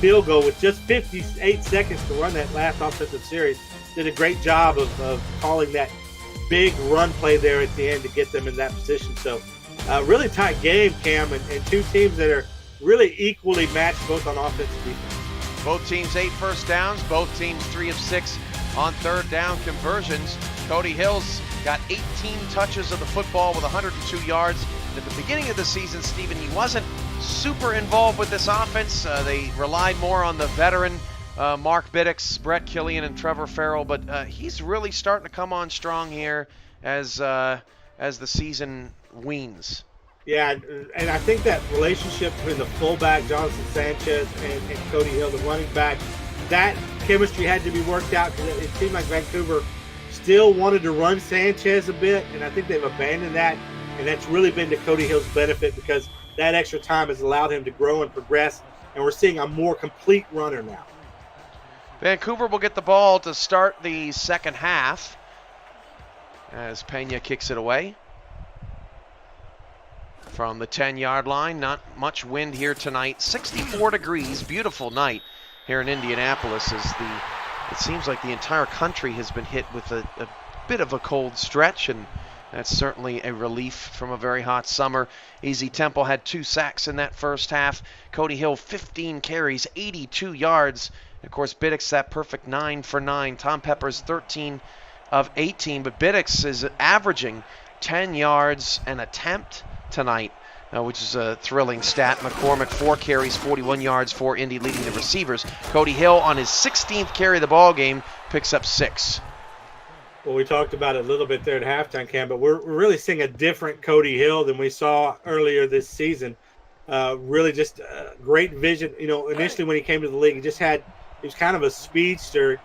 field goal with just 58 seconds to run that last offensive series. Did a great job of calling that big run play there at the end to get them in that position. So really tight game, Cam, and two teams that are really equally matched both on offense and defense. Both teams 8 first downs, both teams 3 of 6 on third down conversions. Cody Hill's got 18 touches of the football with 102 yards. At the beginning of the season, Stephen, he wasn't super involved with this offense. They relied more on the veteran Mark Binax, Brett Killian, and Trevor Farrell, but he's really starting to come on strong here as the season weans. Yeah, and I think that relationship between the fullback, Jonathan Sanchez, and Cody Hill, the running back, that chemistry had to be worked out because it seemed like Vancouver still wanted to run Sanchez a bit, and I think they've abandoned that, and that's really been to Cody Hill's benefit because that extra time has allowed him to grow and progress, and we're seeing a more complete runner now. Vancouver will get the ball to start the second half as Pena kicks it away from the 10-yard line. Not much wind here tonight. 64 degrees, beautiful night here in Indianapolis. It seems like the entire country has been hit with a bit of a cold stretch, and that's certainly a relief from a very hot summer. Easy Temple had 2 sacks in that first half. Cody Hill, 15 carries, 82 yards. Of course, Binax, that perfect 9 for 9. Tom Pepper's 13 of 18, but Binax is averaging 10 yards an attempt tonight, which is a thrilling stat. McCormick, 4 carries, 41 yards for Indy, leading the receivers. Cody Hill, on his 16th carry of the ball game, picks up 6. Well, we talked about it a little bit there at halftime, Cam, but we're really seeing a different Cody Hill than we saw earlier this season. Really just great vision. You know, initially when he came to the league, he was kind of a speedster,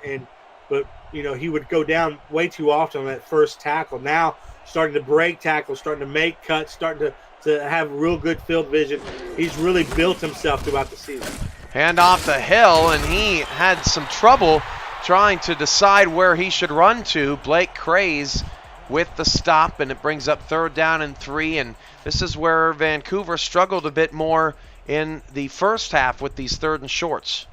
but he would go down way too often on that first tackle. Now starting to break tackles, starting to make cuts, starting to have real good field vision. He's really built himself throughout the season. Hand off the Hill, and he had some trouble trying to decide where he should run to. Blake Craze with the stop, and it brings up 3rd down and 3, and this is where Vancouver struggled a bit more in the first half with these 3rd and shorts.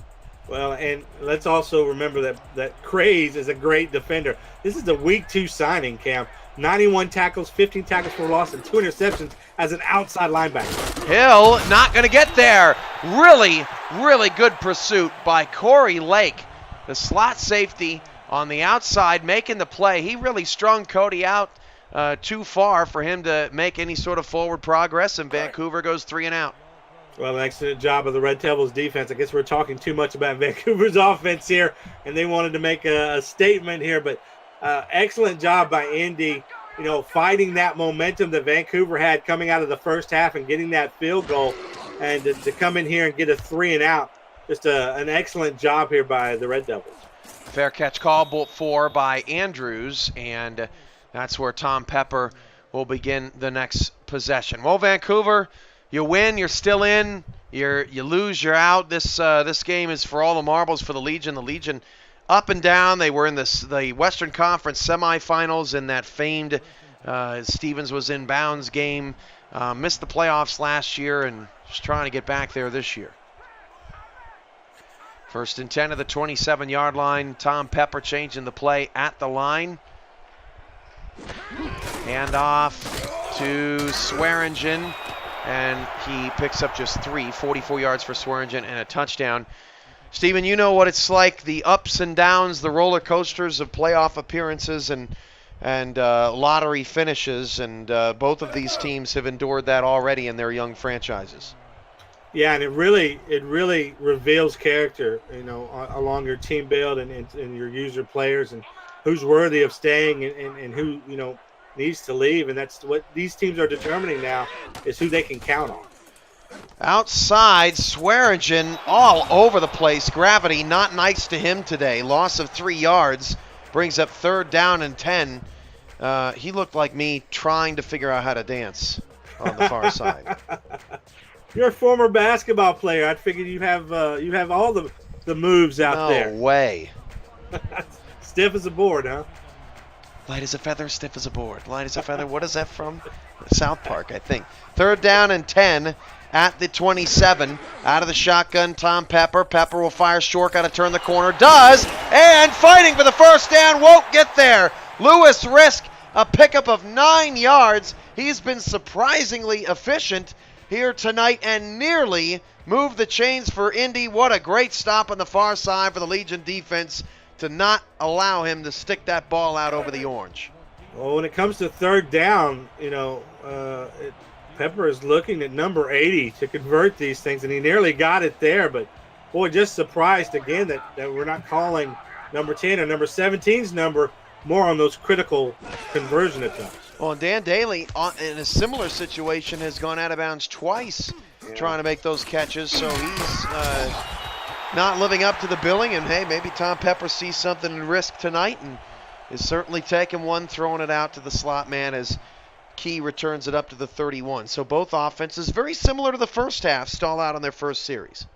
Well, and let's also remember that Craze is a great defender. This is the week 2 signing, Cam. 91 tackles, 15 tackles for loss, and 2 interceptions as an outside linebacker. Hill not going to get there. Really, really good pursuit by Corey Lake, the slot safety on the outside, making the play. He really strung Cody out too far for him to make any sort of forward progress, and Vancouver goes 3 and out. Well, an excellent job of the Red Devils defense. I guess we're talking too much about Vancouver's offense here, and they wanted to make a statement here, but excellent job by Indy, fighting that momentum that Vancouver had coming out of the first half and getting that field goal, and to come in here and get a 3 and out. Just an excellent job here by the Red Devils. Fair catch call for by Andrews, and that's where Tom Pepper will begin the next possession. Well, Vancouver, you win, you're still in. You lose, you're out. This game is for all the marbles for the Legion. The Legion up and down. They were in the Western Conference semifinals in that famed Stevens was in bounds game. Missed the playoffs last year and just trying to get back there this year. 1st and 10 of the 27-yard line. Tom Pepper changing the play at the line. Hand off to Swearingen, and he picks up just 44 yards for Swearingen and a touchdown. Stephen, you know what it's like, the ups and downs, the roller coasters of playoff appearances and lottery finishes, and both of these teams have endured that already in their young franchises. Yeah, and it really reveals character, along your team build and your user players, and who's worthy of staying and who, needs to leave. And that's what these teams are determining now, is who they can count on. Outside, Swearingen all over the place. Gravity not nice to him today. Loss of 3 yards brings up 3rd down and 10. he looked like me trying to figure out how to dance on the far side. You're a former basketball player. I figured you have all the moves out there. No way. Stiff as a board, huh? Light as a feather, stiff as a board. Light as a feather. What is that from? South Park, I think. 3rd down and 10 at the 27. Out of the shotgun, Tom Pepper. Pepper will fire short. Got to turn the corner. Does. And fighting for the first down. Won't get there. Lewis Risk, a pickup of 9 yards. He's been surprisingly efficient here tonight and nearly moved the chains for Indy. What a great stop on the far side for the Legion defense to not allow him to stick that ball out over the orange. Well, when it comes to 3rd down, Pepper is looking at number 80 to convert these things, and he nearly got it there. But, boy, just surprised again that we're not calling number 10 or number 17's number more on those critical conversion attempts. Well, Dan Daly, in a similar situation, has gone out of bounds twice trying to make those catches, so he's not living up to the billing. And, hey, maybe Tom Pepper sees something in Risk tonight and is certainly taking one, throwing it out to the slot man as Key returns it up to the 31. So both offenses, very similar to the first half, stall out on their first series.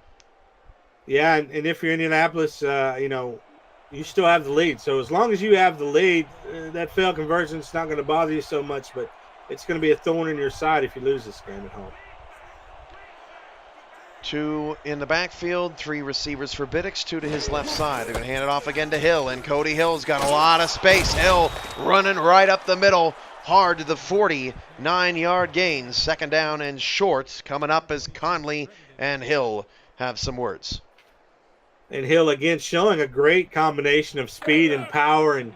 Yeah, and if you're Indianapolis, you still have the lead. So as long as you have the lead, that failed conversion is not going to bother you so much, but it's going to be a thorn in your side if you lose this game at home. 2 in the backfield, 3 receivers for Binax, 2 to his left side. They're going to hand it off again to Hill, and Cody Hill's got a lot of space. Hill running right up the middle, hard to the 49-yard gain. 2nd down and short coming up as Conley and Hill have some words. And Hill, again, showing a great combination of speed and power. And,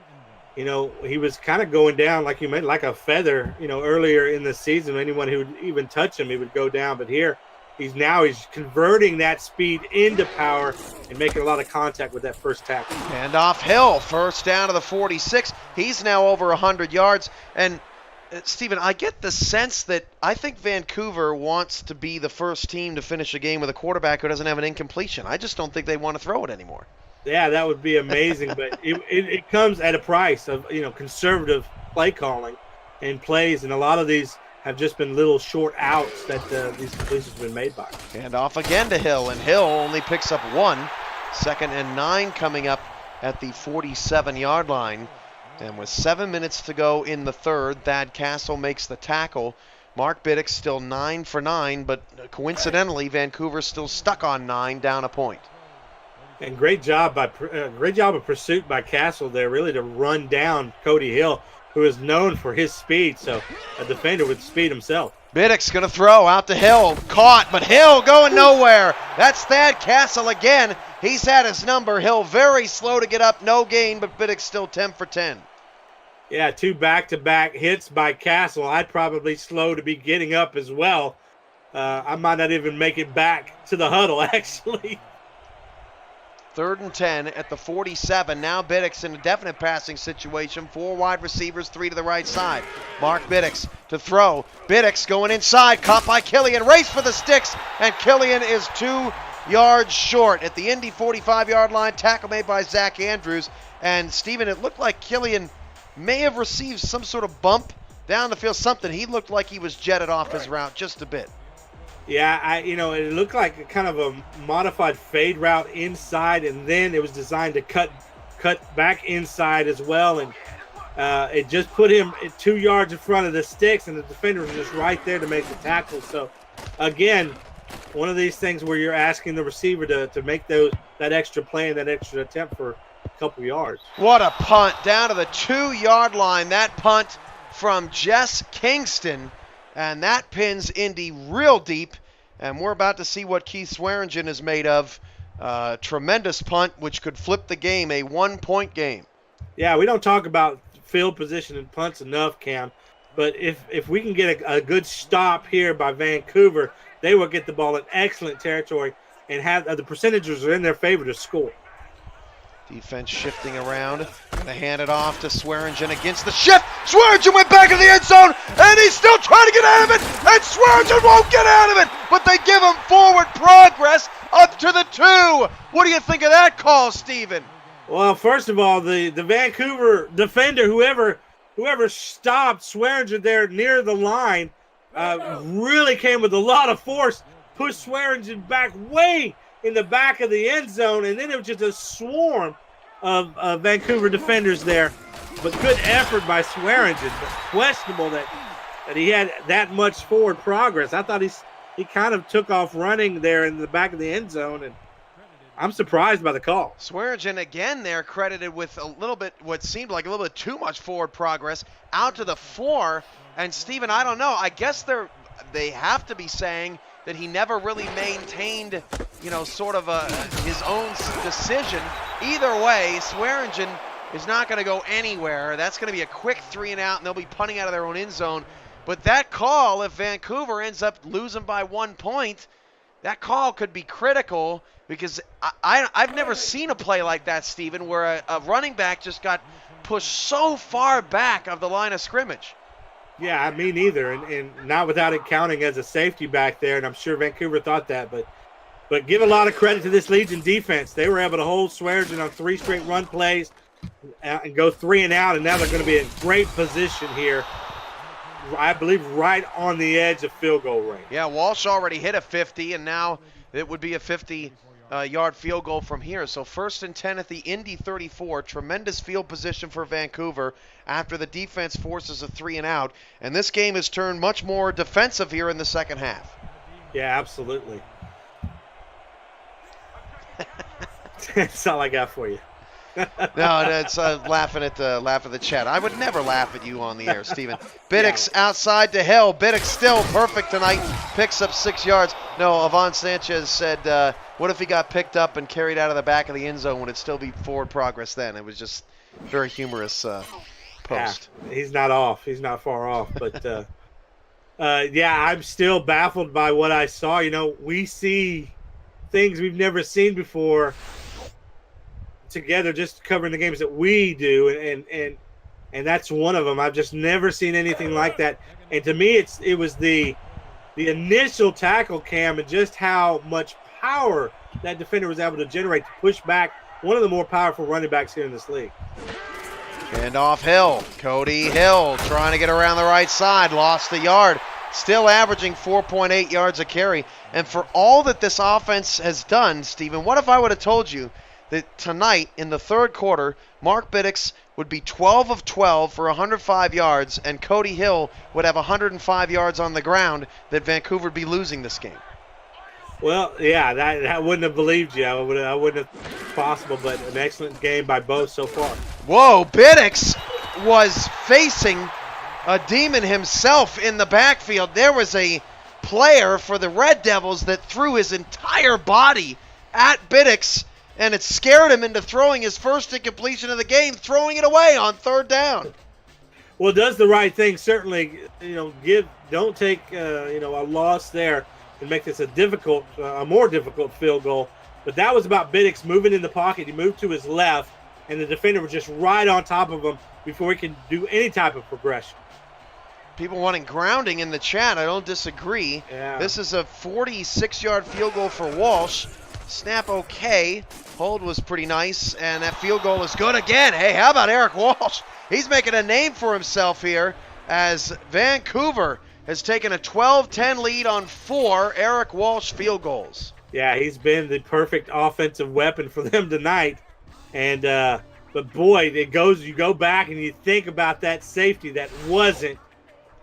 he was kind of going down, like you mentioned, like a feather, earlier in the season. Anyone who would even touch him, he would go down. But here, he's converting that speed into power and making a lot of contact with that first tackle. And off Hill, 1st down to the 46. He's now over 100 yards. And Stephen, I get the sense that I think Vancouver wants to be the first team to finish a game with a quarterback who doesn't have an incompletion. I just don't think they want to throw it anymore. Yeah, that would be amazing, but it comes at a price of conservative play calling and plays, and a lot of these have just been little short outs that these completions have been made by. And off again to Hill, and Hill only picks up 1. 2nd and 9 coming up at the 47-yard line. And with 7 minutes to go in the 3rd, Thad Castle makes the tackle. Mark Binax still 9 for 9, but coincidentally, Vancouver's still stuck on 9, down a point. And great job of pursuit by Castle there, really to run down Cody Hill, who is known for his speed. So a defender with speed himself. Binax going to throw out to Hill. Caught, but Hill going nowhere. That's Thad Castle again. He's had his number. Hill very slow to get up. No gain, but Binax still 10 for 10. Yeah, 2 back-to-back hits by Castle. I'd probably slow to be getting up as well. I might not even make it back to the huddle, actually. 3rd and 10 at the 47. Now Binax in a definite passing situation. 4 wide receivers, 3 to the right side. Mark Binax to throw. Binax going inside, caught by Killian. Race for the sticks, and Killian is 2 yards short. At the Indy 45-yard line, tackle made by Zach Andrews. And, Stephen, it looked like Killian may have received some sort of bump down the field, something. He looked like he was jetted off his route just a bit. Yeah, it looked like a kind of a modified fade route inside, and then it was designed to cut back inside as well, and it just put him 2 yards in front of the sticks, and the defender was just right there to make the tackle. So, again, one of these things where you're asking the receiver to make that extra play and that extra attempt for a couple yards. What a punt down to the 2-yard line. That punt from Jess Kingston. And that pins Indy real deep, and we're about to see what Keith Swearingen is made of. Tremendous punt, which could flip the game, a 1-point game. Yeah, we don't talk about field position and punts enough, Cam, but if we can get a good stop here by Vancouver, they will get the ball in excellent territory and have the percentages are in their favor to score. Defense shifting around. Gonna hand it off to Swearingen against the shift. Swearingen went back in the end zone, and he's still trying to get out of it, and Swearingen won't get out of it, but they give him forward progress up to the 2. What do you think of that call, Steven? Well, first of all, the Vancouver defender, whoever whoever stopped Swearinger there near the line really came with a lot of force, pushed Swearinger back way in the back of the end zone, and then it was just a swarm of Vancouver defenders there. But good effort by Swearinger, but questionable that he had that much forward progress. I thought he kind of took off running there in the back of the end zone, and I'm surprised by the call. Swearinger again there credited with a little bit, what seemed like a little bit too much forward progress, out to the 4. And Stephen, I don't know. I guess they have to be saying that he never really maintained, sort of his own decision. Either way, Swearinger is not going to go anywhere. That's going to be a quick 3 and out, and they'll be punting out of their own end zone. But that call, if Vancouver ends up losing by 1 point, that call could be critical, because I've never seen a play like that, Stephen, where a running back just got pushed so far back of the line of scrimmage. Yeah, me neither, and not without it counting as a safety back there, and I'm sure Vancouver thought that. But give a lot of credit to this Legion defense. They were able to hold Swearinger on 3 straight run plays and go 3 and out, and now they're going to be in great position here, I believe right on the edge of field goal range. Yeah, Walsh already hit a 50, and now it would be a 50-yard field goal from here. So 1st and 10 at the Indy 34. Tremendous field position for Vancouver after the defense forces a 3 and out. And this game has turned much more defensive here in the second half. Yeah, absolutely. That's all I got for you. No, that's laughing at the chat. I would never laugh at you on the air, Stephen. Binax outside to Hill. Binax still perfect tonight. Picks up 6 yards. No, Avon Sanchez said, what if he got picked up and carried out of the back of the end zone? Would it still be forward progress then? It was just very humorous post. Yeah, he's not off. He's not far off. But, I'm still baffled by what I saw. We see things we've never seen before together, just covering the games that we do, and that's one of them. I've just never seen anything like that. And to me, it was the initial tackle, Cam, and just how much power that defender was able to generate to push back one of the more powerful running backs here in this league. And off Hill. Cody Hill trying to get around the right side, lost a yard. Still averaging 4.8 yards a carry. And for all that this offense has done, Stephen, what if I would have told you that tonight in the third quarter, Mark Binax would be 12 of 12 for 105 yards, and Cody Hill would have 105 yards on the ground, that Vancouver would be losing this game? Well, yeah, that wouldn't have believed you. I wouldn't have possible, but an excellent game by both so far. Whoa, Binax was facing a demon himself in the backfield. There was a player for the Red Devils that threw his entire body at Binax, and it scared him into throwing his first incompletion of the game, throwing it away on 3rd down. Well, does the right thing. Certainly, don't take a loss there and make this a more difficult field goal. But that was about Binax moving in the pocket. He moved to his left, and the defender was just right on top of him before he could do any type of progression. People wanting grounding in the chat. I don't disagree. Yeah. This is a 46-yard field goal for Walsh. Snap okay. Hold was pretty nice, and that field goal is good again. Hey, how about Eric Walsh? He's making a name for himself here as Vancouver has taken a 12-10 lead on 4 Eric Walsh field goals. Yeah, he's been the perfect offensive weapon for them tonight. And but boy, you go back and you think about that safety that wasn't,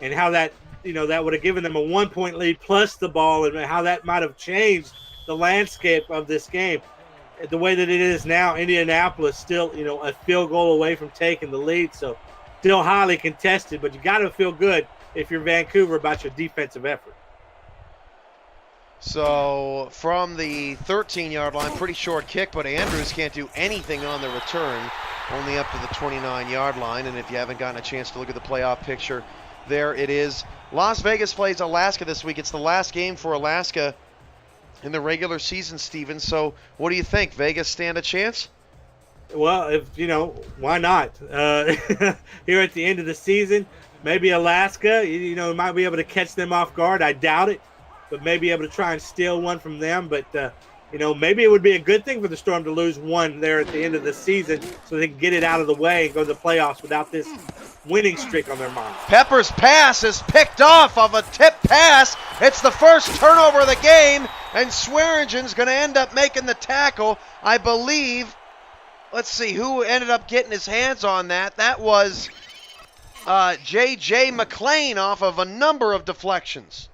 and how that that would have given them a 1-point lead plus the ball, and how that might have changed the landscape of this game. The way that it is now, Indianapolis still, a field goal away from taking the lead, so still highly contested, but you got to feel good if you're Vancouver about your defensive effort. So from the 13-yard line, pretty short kick, but Andrews can't do anything on the return, only up to the 29-yard line. And if you haven't gotten a chance to look at the playoff picture, there it is. Las Vegas plays Alaska this week. It's the last game for Alaska in the regular season, Steven. So what do you think? Vegas stand a chance? Well, why not? Here at the end of the season, maybe Alaska, might be able to catch them off guard. I doubt it, but maybe able to try and steal one from them. But maybe it would be a good thing for the Storm to lose one there at the end of the season so they can get it out of the way and go to the playoffs without this winning streak on their mind. Pepper's pass is picked off of a tip pass. It's the first turnover of the game, and Swearingen's going to end up making the tackle. I believe, let's see, who ended up getting his hands on that. That was J.J. McClain off of a number of deflections.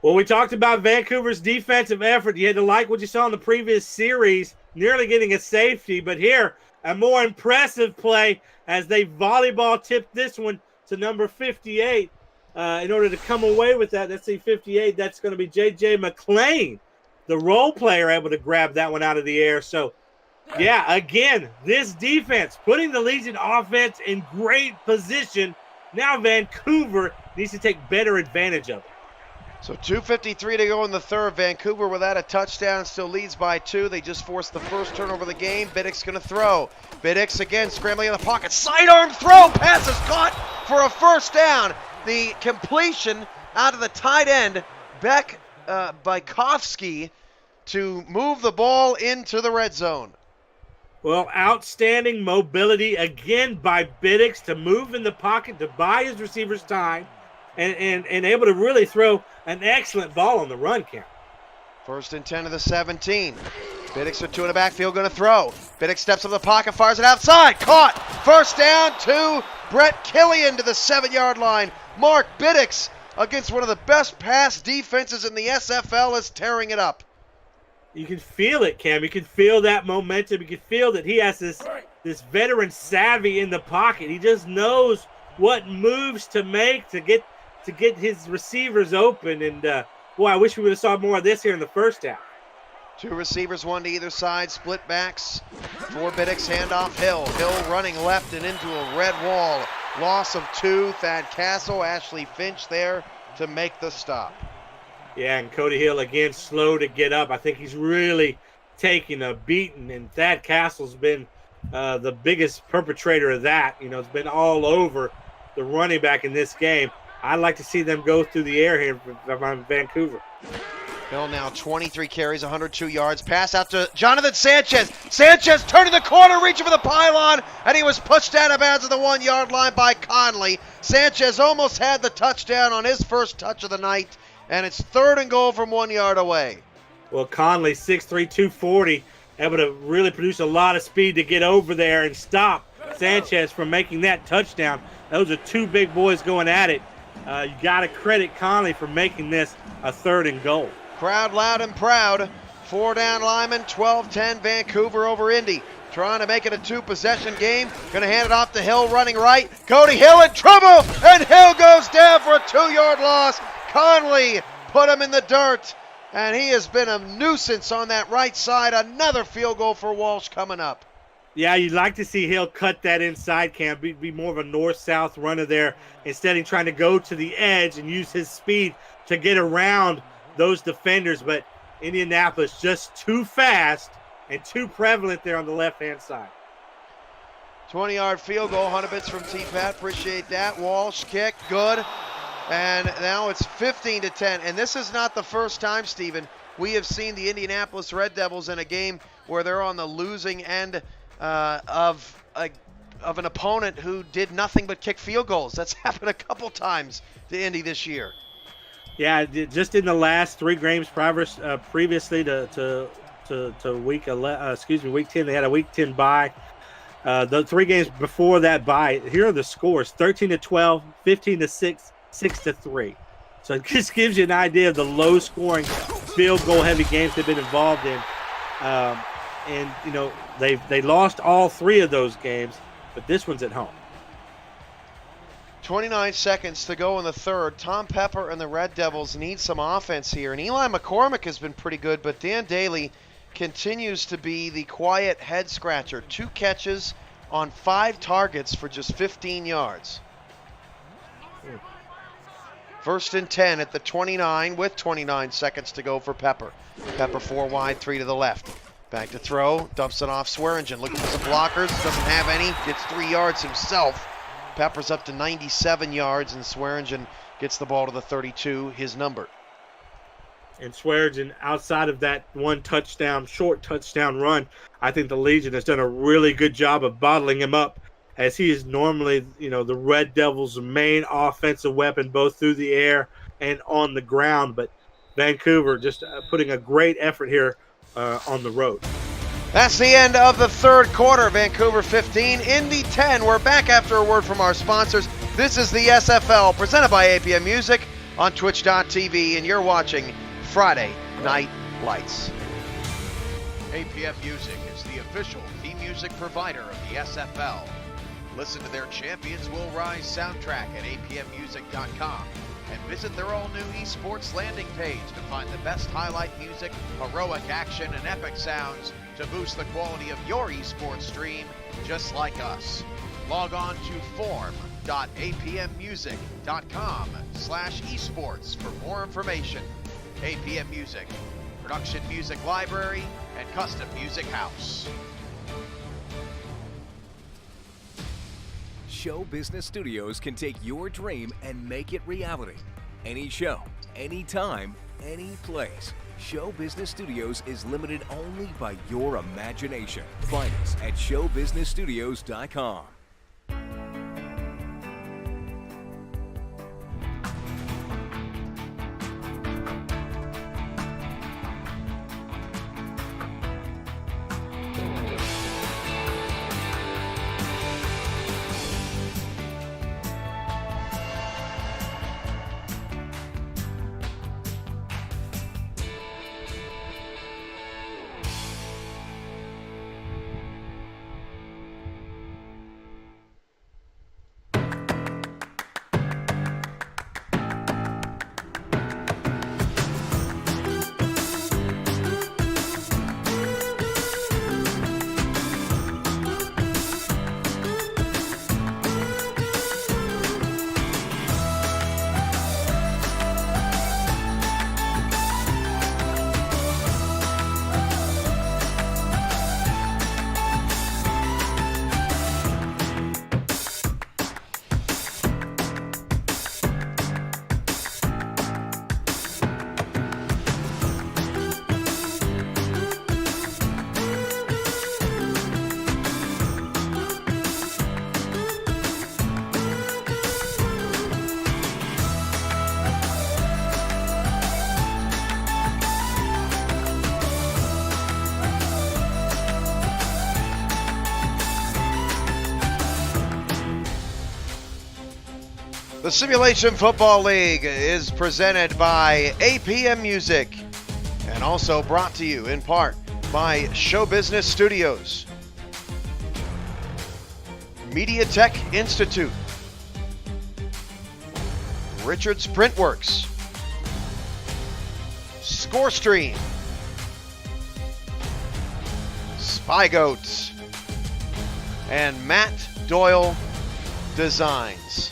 Well, we talked about Vancouver's defensive effort. You had to like what you saw in the previous series, nearly getting a safety. But here, a more impressive play as they volleyball tipped this one to number 58. In order to come away with that, let's see, 58, that's going to be J.J. McClain, the role player, able to grab that one out of the air. So, yeah, again, this defense putting the Legion offense in great position. Now Vancouver needs to take better advantage of it. So 2:53 to go in the third. Vancouver without a touchdown still leads by 2. They just forced the first turnover of the game. Binax going to throw. Binax again scrambling in the pocket. Sidearm throw. Pass is caught for a first down. The completion out of the tight end, Beck Bykowski, to move the ball into the red zone. Well, outstanding mobility again by Binax to move in the pocket, to buy his receivers time, and able to really throw an excellent ball on the run count. 1st and 10 of the 17. Binax with 2 in the backfield, going to throw. Binax steps up the pocket, fires it outside. Caught. First down to Brett Killian to the 7-yard line. Mark Binax, against one of the best pass defenses in the SFL, is tearing it up. You can feel it, Cam. You can feel that momentum. You can feel that he has this veteran savvy in the pocket. He just knows what moves to make to get his receivers open. And, boy, I wish we would have saw more of this here in the first half. 2 receivers, 1 to either side, split backs for Binax, handoff Hill. Hill running left and into a red wall. Loss of 2, Thad Castle, Ashley Finch there to make the stop. Yeah, and Cody Hill, again, slow to get up. I think he's really taking a beating, and Thad Castle's been the biggest perpetrator of that. It's been all over the running back in this game. I'd like to see them go through the air here from Vancouver. Hill now 23 carries, 102 yards. Pass out to Jonathan Sanchez. Sanchez turning the corner, reaching for the pylon, and he was pushed out of bounds at the 1-yard line by Conley. Sanchez almost had the touchdown on his first touch of the night, and it's 3rd and goal from 1 yard away. Well, Conley, 6'3", 240, able to really produce a lot of speed to get over there and stop Sanchez from making that touchdown. Those are 2 big boys going at it. You got to credit Conley for making this a 3rd and goal. Crowd loud and proud. 4 down linemen, 12-10 Vancouver over Indy. Trying to make it a 2-possession game. Going to hand it off to Hill running right. Cody Hill in trouble, and Hill goes down for a 2-yard loss. Conley put him in the dirt, and he has been a nuisance on that right side. Another field goal for Walsh coming up. Yeah, you'd like to see Hill cut that inside camp, be more of a north-south runner there, instead of trying to go to the edge and use his speed to get around those defenders. But Indianapolis just too fast and too prevalent there on the left-hand side. 20-yard field goal, Hunabits from T-Pat. Appreciate that. Walsh kick, good. And now it's 15-10. And this is not the first time, Stephen, we have seen the Indianapolis Red Devils in a game where they're on the losing end of an opponent who did nothing but kick field goals. That's happened a couple times to Indy this year. Yeah, just in the last 3 games previously to week 10, they had a week 10 bye. The 3 games before that bye, here are the scores: 13-12, 15-6, 6-3. So it just gives you an idea of the low-scoring, field goal-heavy games they've been involved in. And they lost all 3 of those games, but this one's at home. 29 seconds to go in the third. Tom Pepper and the Red Devils need some offense here. And Eli McCormick has been pretty good, but Dan Daly continues to be the quiet head scratcher. 2 catches on 5 targets for just 15 yards. 1st and 10 at the 29 with 29 seconds to go for Pepper. Pepper 4 wide, 3 to the left. Back to throw, dumps it off Swearingen. Looking for some blockers, doesn't have any. Gets 3 yards himself. Pepper's up to 97 yards, and Swearingen gets the ball to the 32, his number. And Swearingen, outside of that one touchdown, short touchdown run, I think the Legion has done a really good job of bottling him up, as he is normally, the Red Devils' main offensive weapon, both through the air and on the ground. But Vancouver just putting a great effort here on the road. That's the end of the third quarter. Vancouver 15, Indy 10. We're back after a word from our sponsors. This is the SFL presented by APM Music on Twitch.tv, and you're watching Friday Night Lights. APM Music is the official theme music provider of the SFL. Listen to their Champions Will Rise soundtrack at apmmusic.com and visit their all-new esports landing page to find the best highlight music, heroic action, and epic sounds to boost the quality of your esports stream just like us. Log on to forum.apmmusic.com/esports for more information. APM Music, production music library and custom music house. Show Business Studios can take your dream and make it reality. Any show, anytime, any place. Show Business Studios is limited only by your imagination. Find us at showbusinessstudios.com. The Simulation Football League is presented by APM Music and also brought to you in part by Show Business Studios, Media Tech Institute, Richards Printworks, ScoreStream, Spy Goats, and Matt Doyle Designs.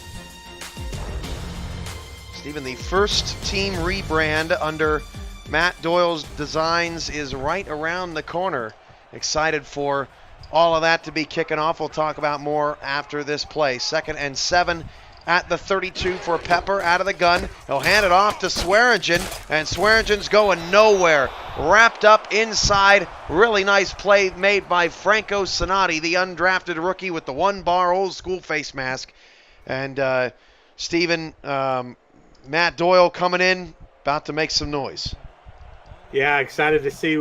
Stephen, the first team rebrand under Matt Doyle's Designs is right around the corner. Excited for all of that to be kicking off. We'll talk about more after this play. 2nd and 7 at the 32 for Pepper out of the gun. He'll hand it off to Swearingen, and Swearingen's going nowhere. Wrapped up inside. Really nice play made by Franco Sonati, the undrafted rookie with the one-bar old-school face mask. And Stephen, Matt Doyle coming in, about to make some noise. Yeah, excited to see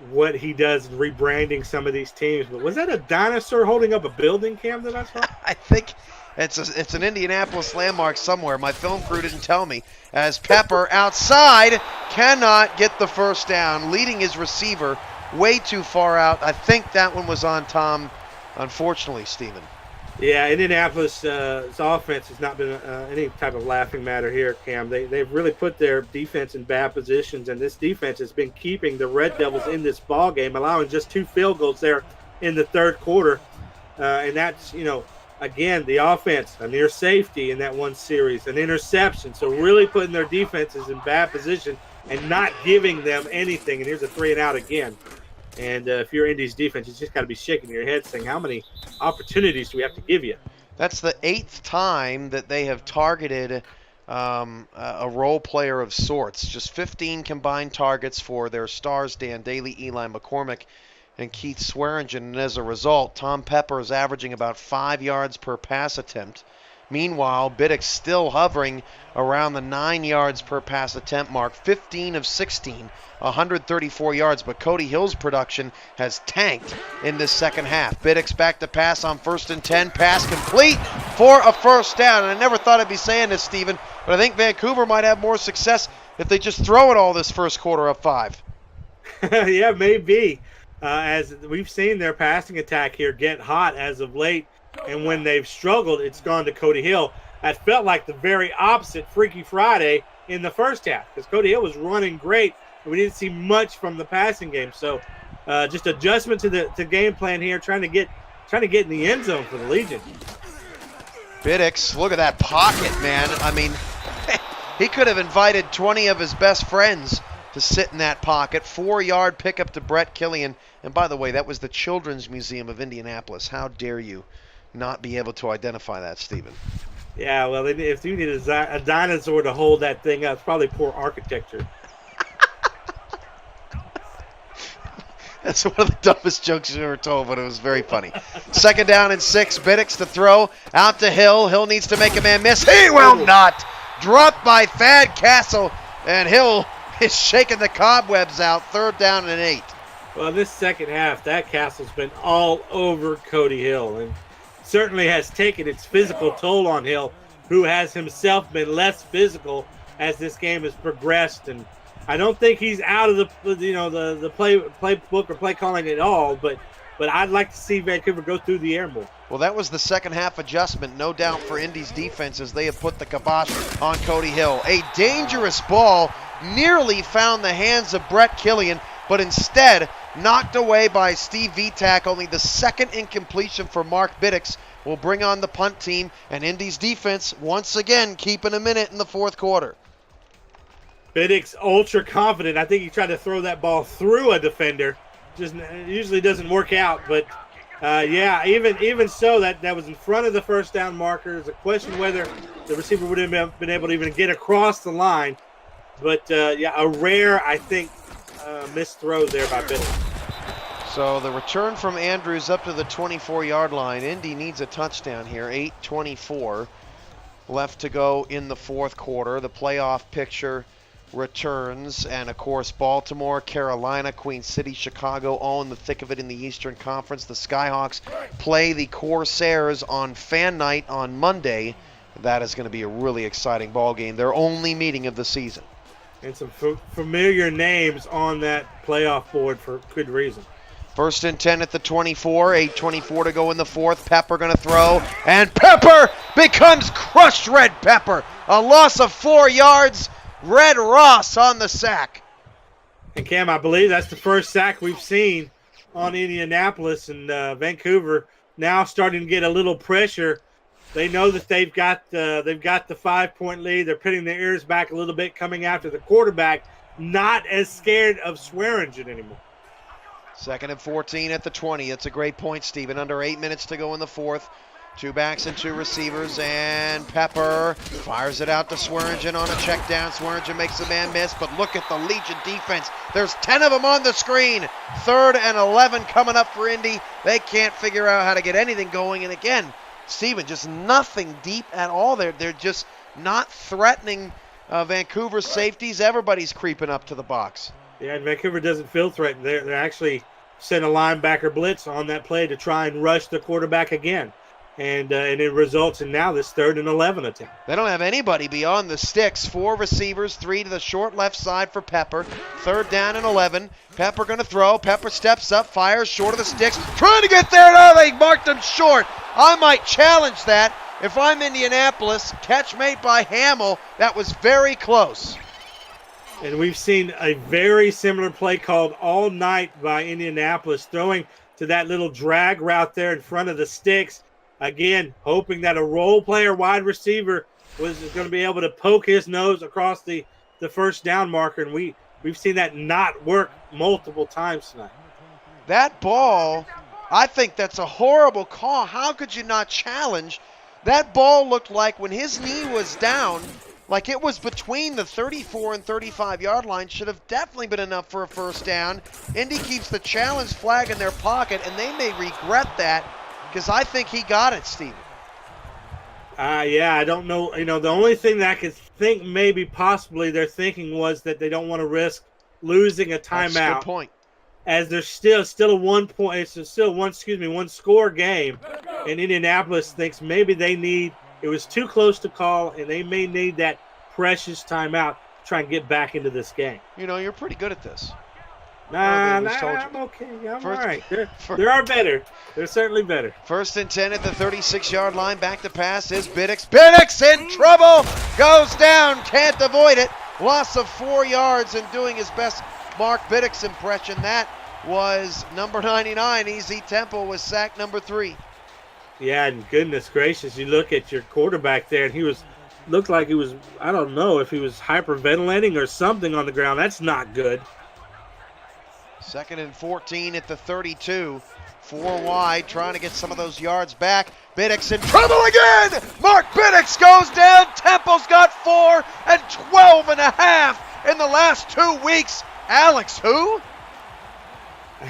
what he does rebranding some of these teams. But was that a dinosaur holding up a building, Cam, that I saw? I think it's an Indianapolis landmark somewhere. My film crew didn't tell me. As Pepper outside cannot get the first down, leading his receiver way too far out. I think that one was on Tom, unfortunately, Stephen. Yeah, Indianapolis' offense has not been any type of laughing matter here, Cam. They've really put their defense in bad positions, and this defense has been keeping the Red Devils in this ball game, allowing just 2 field goals there in the third quarter. And that's, again, the offense, a near safety in that one series, an interception. So really putting their defenses in bad position and not giving them anything. And here's a 3-and-out again. And if you're Indy's defense, you just got to be shaking your head saying, how many opportunities do we have to give you? That's the 8th time that they have targeted a role player of sorts. Just 15 combined targets for their stars, Dan Daly, Eli McCormick, and Keith Swearingen. And as a result, Tom Pepper is averaging about 5 yards per pass attempt. Meanwhile, Binax still hovering around the 9 yards per pass attempt mark, 15 of 16, 134 yards. But Cody Hill's production has tanked in this second half. Binax back to pass on 1st and 10, pass complete for a first down. And I never thought I'd be saying this, Stephen, but I think Vancouver might have more success if they just throw it all this first quarter up 5. Yeah, maybe. As we've seen their passing attack here get hot as of late. And when they've struggled, it's gone to Cody Hill. That felt like the very opposite Freaky Friday in the first half, because Cody Hill was running great, and we didn't see much from the passing game. So just adjustment to the game plan here, trying to get in the end zone for the Legion. Binax, look at that pocket, man. I mean, he could have invited 20 of his best friends to sit in that pocket. 4-yard pickup to Brett Killian. And by the way, that was the Children's Museum of Indianapolis. How dare you not be able to identify that, Stephen? Yeah, well, if you need a dinosaur to hold that thing up, it's probably poor architecture. That's one of the dumbest jokes you ever told, but it was very funny. 2nd down and 6. Binax to throw. Out to Hill. Hill needs to make a man miss. He will not. Dropped by Thad Castle. And Hill is shaking the cobwebs out. 3rd down and 8. Well, this second half, that Castle's been all over Cody Hill, and certainly has taken its physical toll on Hill, who has himself been less physical as this game has progressed. And I don't think he's out of the playbook or play calling at all, but I'd like to see Vancouver go through the air more. Well, that was the second half adjustment, no doubt, for Indy's defense as they have put the kibosh on Cody Hill. A dangerous ball nearly found the hands of Brett Killian, but instead knocked away by Steve Vitak. Only the second incompletion for Mark Binax will bring on the punt team, and Indy's defense once again keeping a minute in the fourth quarter. Binax ultra confident. I think he tried to throw that ball through a defender. Just usually doesn't work out, but yeah, even so, that was in front of the first down marker. There's a question whether the receiver would have been able to even get across the line. But yeah, a rare, I think, missed throw there by Binax. So the return from Andrews up to the 24-yard line. Indy needs a touchdown here. 8:24 left to go in the fourth quarter. The playoff picture returns, and of course Baltimore, Carolina, Queen City, Chicago all in the thick of it in the Eastern Conference. The Skyhawks play the Corsairs on Fan Night on Monday. That is going to be a really exciting ball game. Their only meeting of the season. And some familiar names on that playoff board for good reason. 1st and 10 at the 24, 8:24 to go in the fourth. Pepper going to throw, and Pepper becomes crushed Red Pepper. A loss of 4 yards. Red Ross on the sack. And Cam, I believe that's the first sack we've seen on Indianapolis, and Vancouver now starting to get a little pressure. They know that they've got the 5-point lead. They're putting their ears back a little bit, coming after the quarterback. Not as scared of Swearingen anymore. 2nd and 14 at the 20. It's a great point, Stephen. Under 8 minutes to go in the fourth. 2 backs and 2 receivers, and Pepper fires it out to Swearingen on a check down. Swearingen makes a man miss, but look at the Legion defense. There's 10 of them on the screen. 3rd and 11 coming up for Indy. They can't figure out how to get anything going, and again, Stephen, just nothing deep at all there. They're just not threatening Vancouver's safeties. Everybody's creeping up to the box. Yeah, and Vancouver doesn't feel threatened. They're actually sent a linebacker blitz on that play to try and rush the quarterback again. And it results in now this 3rd and 11 attempt. They don't have anybody beyond the sticks. 4 receivers, 3 to the short left side for Pepper. 3rd down and 11. Pepper going to throw. Pepper steps up, fires short of the sticks. Trying to get there. No, they marked him short. I might challenge that if I'm Indianapolis. Catch made by Hamill. That was very close. And we've seen a very similar play called all night by Indianapolis, throwing to that little drag route there in front of the sticks. Again, hoping that a role player wide receiver was going to be able to poke his nose across the first down marker, and we've seen that not work multiple times tonight. That ball, I think that's a horrible call. How could you not challenge? That ball looked like when his knee was down, Like, it was between the 34 and 35-yard line. Should have definitely been enough for a first down. Indy keeps the challenge flag in their pocket, and they may regret that because I think he got it, Steven. Yeah, I don't know. The only thing that I could think maybe possibly they're thinking was that they don't want to risk losing a timeout. That's a good point. As there's still a 1 point, it's still one score game, and Indianapolis thinks maybe it was too close to call, and they may need that precious timeout to try and get back into this game. You're pretty good at this. I'm okay. I'm all right. There are better. They're certainly better. 1st and 10 at the 36-yard line. Back to pass is Binax. Binax in trouble. Goes down. Can't avoid it. Loss of 4 yards and doing his best Mark Binax impression. That was number 99. Easy Temple was sack number 3. Yeah, and goodness gracious, you look at your quarterback there, and looked like he was, I don't know if he was hyperventilating or something on the ground. That's not good. 2nd and 14 at the 32. 4 wide, trying to get some of those yards back. Binax in trouble again! Mark Binax goes down. Temple's got 4 and 12 and a half in the last 2 weeks. Alex, who?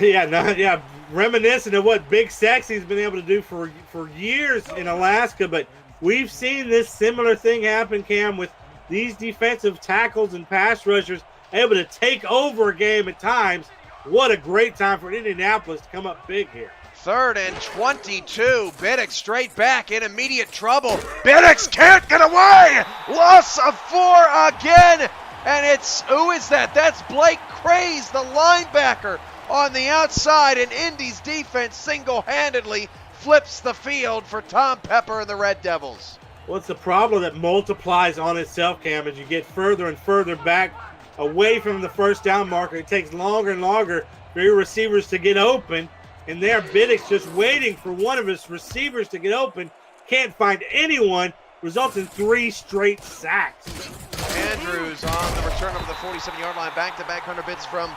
Yeah, reminiscent of what Big Sexy's been able to do for years in Alaska, but we've seen this similar thing happen, Cam, with these defensive tackles and pass rushers able to take over a game at times. What a great time for Indianapolis to come up big here. 3rd and 22. Binax straight back in immediate trouble. Binax can't get away. Loss of 4 again. And who is that? That's Blake Craze, the linebacker on the outside. And Indy's defense single-handedly flips the field for Tom Pepper and the Red Devils. Well, it's a problem that multiplies on itself, Cam, as you get further and further back away from the first down marker. It takes longer and longer for your receivers to get open, and there Binax just waiting for one of his receivers to get open, can't find anyone, results in 3 straight sacks. Andrews on the return of the 47-yard line, back-to-back 100 bits from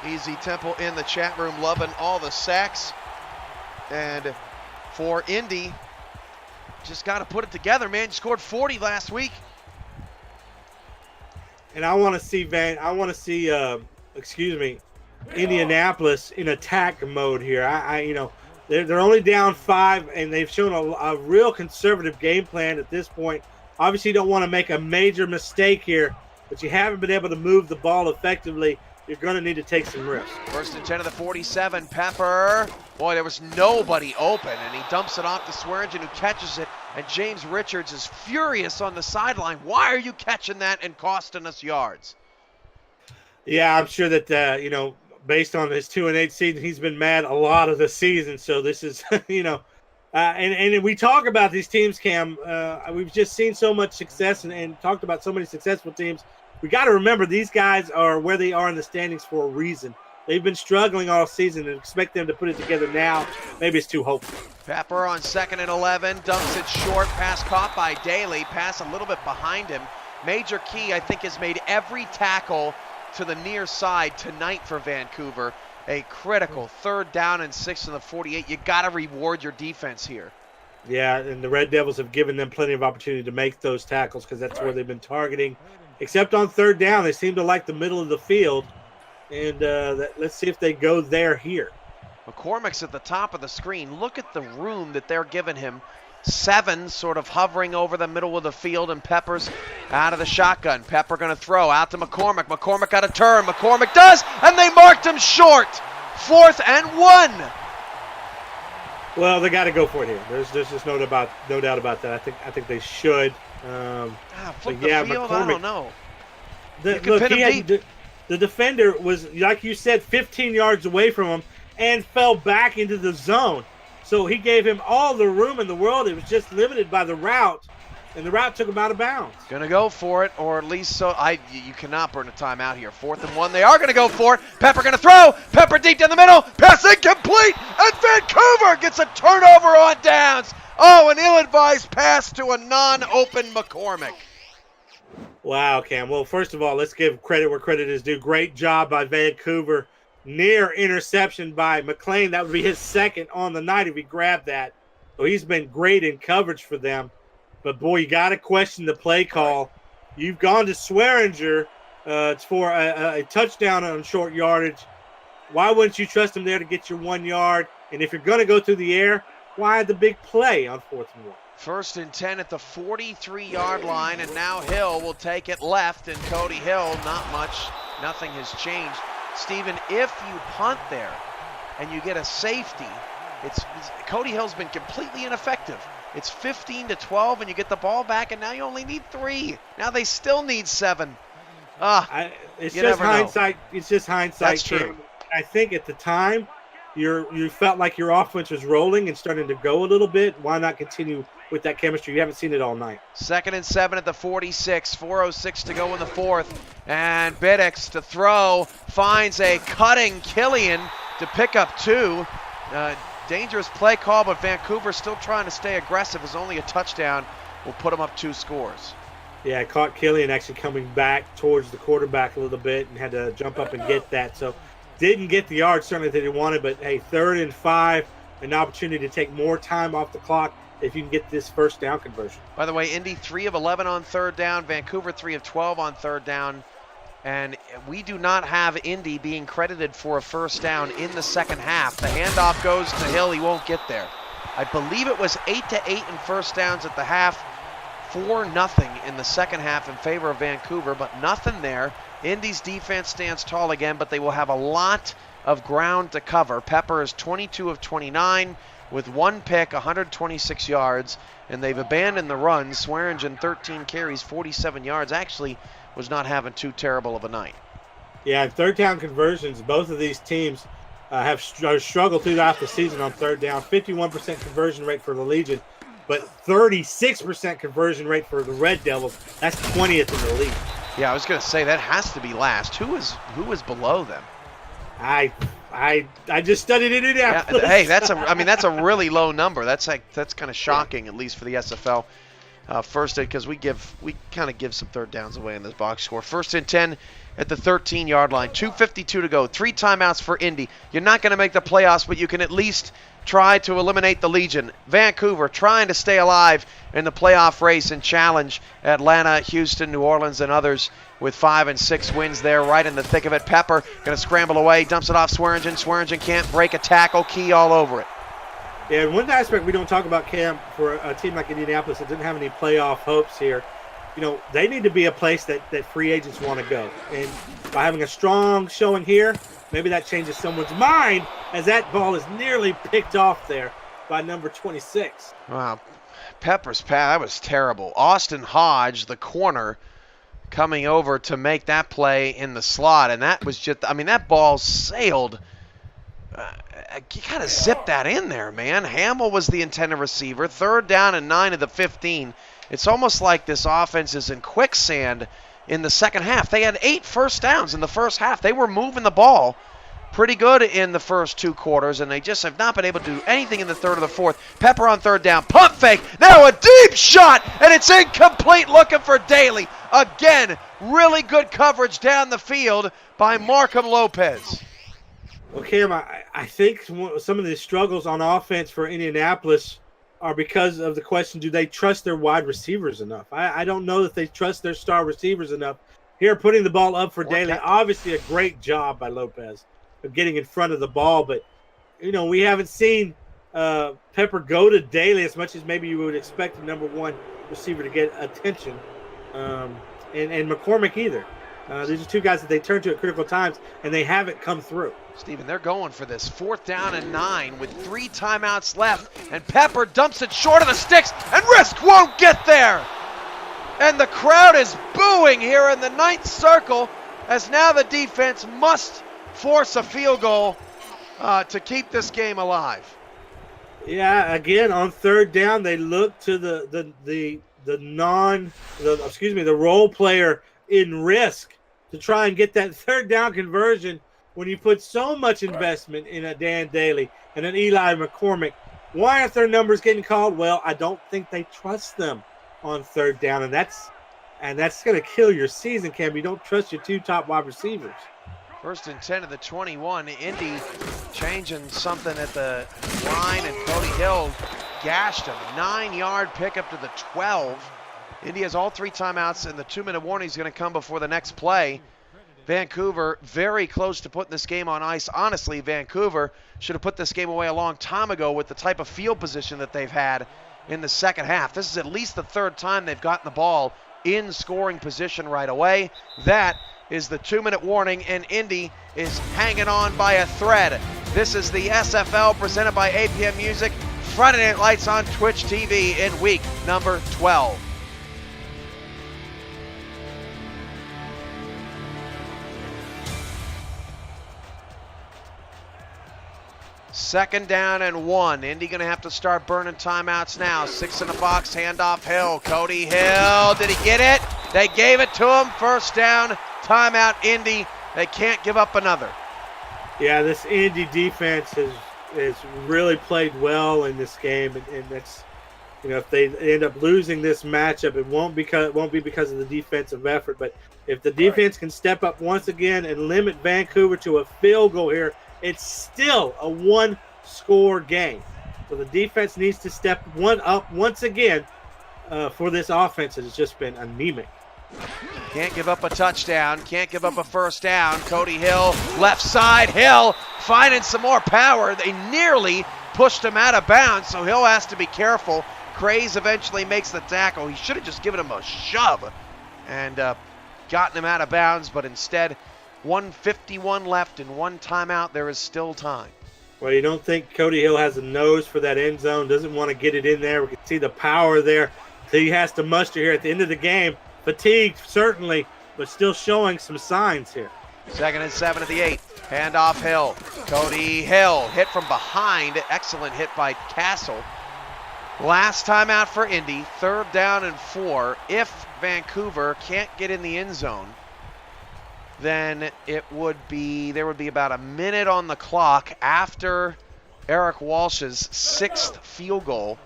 Easy Temple in the chat room, loving all the sacks. And for Indy, just got to put it together, man. You scored 40 last week. And I want to see Indianapolis in attack mode here. They're only down 5, and they've shown a real conservative game plan at this point. Obviously, you don't want to make a major mistake here, but you haven't been able to move the ball effectively. You're going to need to take some risks. 1st and 10 of the 47. Pepper. Boy, there was nobody open, and he dumps it off to Swearingen, who catches it. And James Richards is furious on the sideline. Why are you catching that and costing us yards? Yeah, I'm sure that, based on his 2-8 season, he's been mad a lot of the season. So this is, and we talk about these teams, Cam. We've just seen so much success and talked about so many successful teams. We got to remember these guys are where they are in the standings for a reason. They've been struggling all season, and expect them to put it together now. Maybe it's too hopeful. Pepper on 2nd and 11, dumps it short, pass caught by Daly, pass a little bit behind him. Major Key, I think, has made every tackle to the near side tonight for Vancouver. A critical 3rd down and 6 in the 48. You got to reward your defense here. Yeah, and the Red Devils have given them plenty of opportunity to make those tackles because that's where they've been targeting. Except on 3rd down, they seem to like the middle of the field. And let's see if they go there here. McCormick's at the top of the screen. Look at the room that they're giving him. 7 sort of hovering over the middle of the field, and Pepper's out of the shotgun. Pepper going to throw out to McCormick. McCormick got a turn. McCormick does, and they marked him short. 4th and 1. Well, they got to go for it here. There's just no doubt about that. I think they should. Flip the field, I don't know. The defender was, like you said, 15 yards away from him and fell back into the zone. So he gave him all the room in the world. It was just limited by the route, and the route took him out of bounds. Going to go for it, or at least you cannot burn a timeout here. 4th and 1, they are going to go for it. Pepper going to throw. Pepper deep down the middle. Pass incomplete, and Vancouver gets a turnover on downs. Oh, an ill-advised pass to a non-open McCormick. Wow, Cam. Well, first of all, let's give credit where credit is due. Great job by Vancouver. Near interception by McLean. That would be his 2nd on the night if he grabbed that. So he's been great in coverage for them. But, boy, you got to question the play call. You've gone to Swearinger for a touchdown on short yardage. Why wouldn't you trust him there to get your 1 yard? And if you're going to go through the air, why the big play on 4th and 1? 1st and 10 at the 43-yard line, and now Hill will take it left, and Cody Hill, not much, nothing has changed. Steven, if you punt there and you get a safety, Cody Hill's been completely ineffective. It's 15-12, and you get the ball back, and now you only need 3. Now they still need 7. It's just hindsight. It's just hindsight. That's true. I think at the time, you felt like your offense was rolling and starting to go a little bit. Why not continue with that chemistry? You haven't seen it all night. 2nd and 7 at the 46, 4:06 to go in the 4th, and Binax to throw, finds a cutting Killian to pick up 2. Dangerous play call, but Vancouver still trying to stay aggressive, as only a touchdown will put them up 2 scores. Yeah, I caught Killian actually coming back towards the quarterback a little bit and had to jump up and get that. So didn't get the yard certainly that he wanted, but hey, 3rd and 5, an opportunity to take more time off the clock if you can get this 1st down conversion. By the way, Indy 3 of 11 on 3rd down, Vancouver 3 of 12 on 3rd down, and we do not have Indy being credited for a 1st down in the 2nd half. The handoff goes to Hill, he won't get there. I believe it was 8-8 in 1st downs at the half, 4-0 in the 2nd half in favor of Vancouver, but nothing there. Indy's defense stands tall again, but they will have a lot of ground to cover. Pepper is 22 of 29 with 1 pick, 126 yards, and they've abandoned the run. Swearingen 13 carries, 47 yards. Actually was not having too terrible of a night. Yeah, 3rd down conversions, both of these teams have struggled throughout the season on 3rd down. 51% conversion rate for the Legion, but 36% conversion rate for the Red Devils. That's 20th in the league. Yeah, I was going to say that has to be last. Who is below them? I just studied Indianapolis. Yeah, hey, that's a really low number. That's kind of shocking, at least for the SFL. First, because we kind of give some 3rd downs away in this box score. 1st and 10 at the 13-yard line. 2:52 to go. 3 timeouts for Indy. You're not going to make the playoffs, but you can at least try to eliminate the Legion. Vancouver trying to stay alive in the playoff race and challenge Atlanta, Houston, New Orleans, and others with 5 and 6 wins there, right in the thick of it. Pepper going to scramble away, dumps it off Swearingen. Swearingen can't break a tackle. Key all over it. Yeah, and one aspect we don't talk about, Cam, for a team like Indianapolis that didn't have any playoff hopes here, they need to be a place that free agents want to go. And by having a strong showing here, maybe that changes someone's mind, as that ball is nearly picked off there by number 26. Wow. Pepper's pass, that was terrible. Austin Hodge, the corner, coming over to make that play in the slot, and that was just, that ball sailed. You kind of zipped that in there, man. Hamill was the intended receiver. 3rd down and 9 of the 15. It's almost like this offense is in quicksand in the 2nd half. They had 8 first downs in the 1st half. They were moving the ball pretty good in the first 2 quarters, and they just have not been able to do anything in the 3rd or the 4th. Pepper on 3rd down. Pump fake. Now a deep shot, and it's incomplete, looking for Daly. Again, really good coverage down the field by Markham Lopez. Well, Cam, I think some of the struggles on offense for Indianapolis are because of the question, do they trust their wide receivers enough? I don't know that they trust their star receivers enough. Here, putting the ball up for Daly, obviously a great job by Lopez of getting in front of the ball, but, we haven't seen Pepper go to Daly as much as maybe you would expect the number 1 receiver to get attention, and McCormick either. These are 2 guys that they turn to at critical times, and they haven't come through. Steven, they're going for this 4th down and 9 with 3 timeouts left, and Pepper dumps it short of the sticks, and Risk won't get there. And the crowd is booing here in the 9th circle, as now the defense must force a field goal to keep this game alive. Yeah, again, on 3rd down, they look to the role player in Risk to try and get that 3rd down conversion. When you put so much investment in a Dan Daly and an Eli McCormick, why aren't their numbers getting called? Well, I don't think they trust them on 3rd down, and that's going to kill your season, Cam. You don't trust your 2 top wide receivers. 1st and 10 of the 21. Indy changing something at the line, and Cody Hill gashed him. 9-yard pickup to the 12. Indy has all 3 timeouts, and the 2-minute warning is going to come before the next play. Vancouver very close to putting this game on ice. Honestly, Vancouver should have put this game away a long time ago with the type of field position that they've had in the second half. This is at least the 3rd time they've gotten the ball in scoring position right away. That is the 2-minute warning, and Indy is hanging on by a thread. This is the SFL presented by APM Music. Friday Night Lights on Twitch TV in week number 12. Second down and 1. Indy going to have to start burning timeouts now. 6 in the box, handoff Hill. Cody Hill, did he get it? They gave it to him. First down, timeout Indy. They can't give up another. Yeah, this Indy defense has really played well in this game, and that's, if they end up losing this matchup, it won't be because of the defensive effort. But if the defense can step up once again and limit Vancouver to a field goal here, it's still a 1-score game. So the defense needs to step up once again for this offense that has just been anemic. Can't give up a touchdown. Can't give up a first down. Cody Hill, left side. Hill finding some more power. They nearly pushed him out of bounds, so Hill has to be careful. Craze eventually makes the tackle. He should have just given him a shove and gotten him out of bounds, but instead, 1:51 left and 1 timeout. There is still time. Well, you don't think Cody Hill has a nose for that end zone, doesn't want to get it in there. We can see the power there that he has to muster here at the end of the game. Fatigued, certainly, but still showing some signs here. 2nd and 7 at the 8. Handoff Hill. Cody Hill hit from behind. Excellent hit by Castle. Last timeout for Indy. 3rd down and 4. If Vancouver can't get in the end zone, then there would be about a minute on the clock after Eric Walsh's 6th field goal.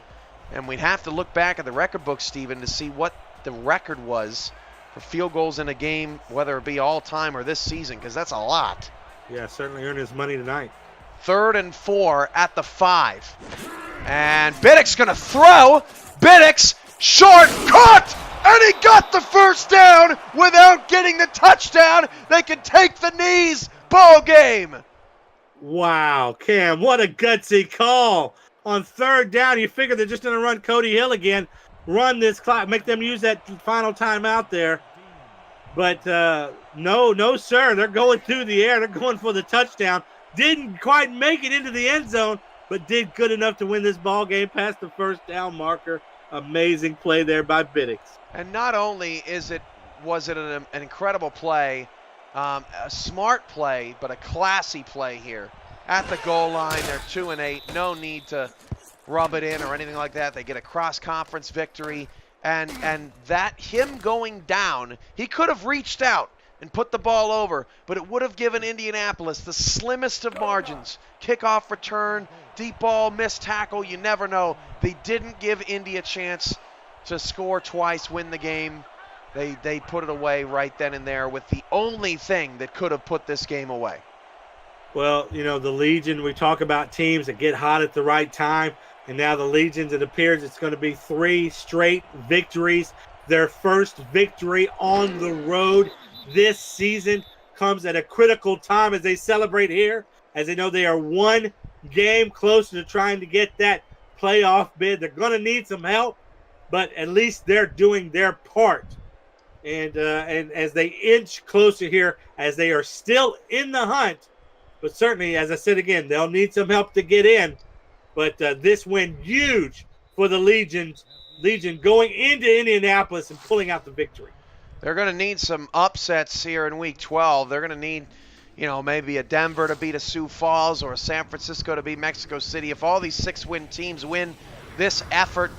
And we'd have to look back at the record book, Stephen, to see what the record was for field goals in a game, whether it be all time or this season, because that's a lot. Yeah, certainly earned his money tonight. 3rd and 4 at the 5. And Binax going to throw. Binax, short, caught! And he got the first down without getting the touchdown. They can take the knees. Ball game. Wow, Cam, what a gutsy call. On 3rd down, you figure they're just going to run Cody Hill again, run this clock, make them use that final timeout there. But no, sir. They're going through the air. They're going for the touchdown. Didn't quite make it into the end zone, but did good enough to win this ball game past the first down marker. Amazing play there by Binax. And not only was it an incredible play, a smart play, but a classy play here. At the goal line, they're 2 and 8. No need to rub it in or anything like that. They get a cross-conference victory. And that him going down, he could have reached out and put the ball over, but it would have given Indianapolis the slimmest of margins. Kickoff return, deep ball, missed tackle, you never know. They didn't give Indy a chance to score twice, win the game. They put it away right then and there with the only thing that could have put this game away. Well, the Legion, we talk about teams that get hot at the right time, and now the Legions, it appears it's going to be 3 straight victories. Their first victory on the road this season comes at a critical time as they celebrate here, as they know they are 1 game closer to trying to get that playoff bid. They're going to need some help, but at least they're doing their part. And as they inch closer here, as they are still in the hunt, but certainly, as I said again, they'll need some help to get in. But this win huge for the Legion going into Indianapolis and pulling out the victory. They're going to need some upsets here in Week 12. They're going to need, maybe a Denver to beat a Sioux Falls or a San Francisco to beat Mexico City. If all these 6-win teams win, this effort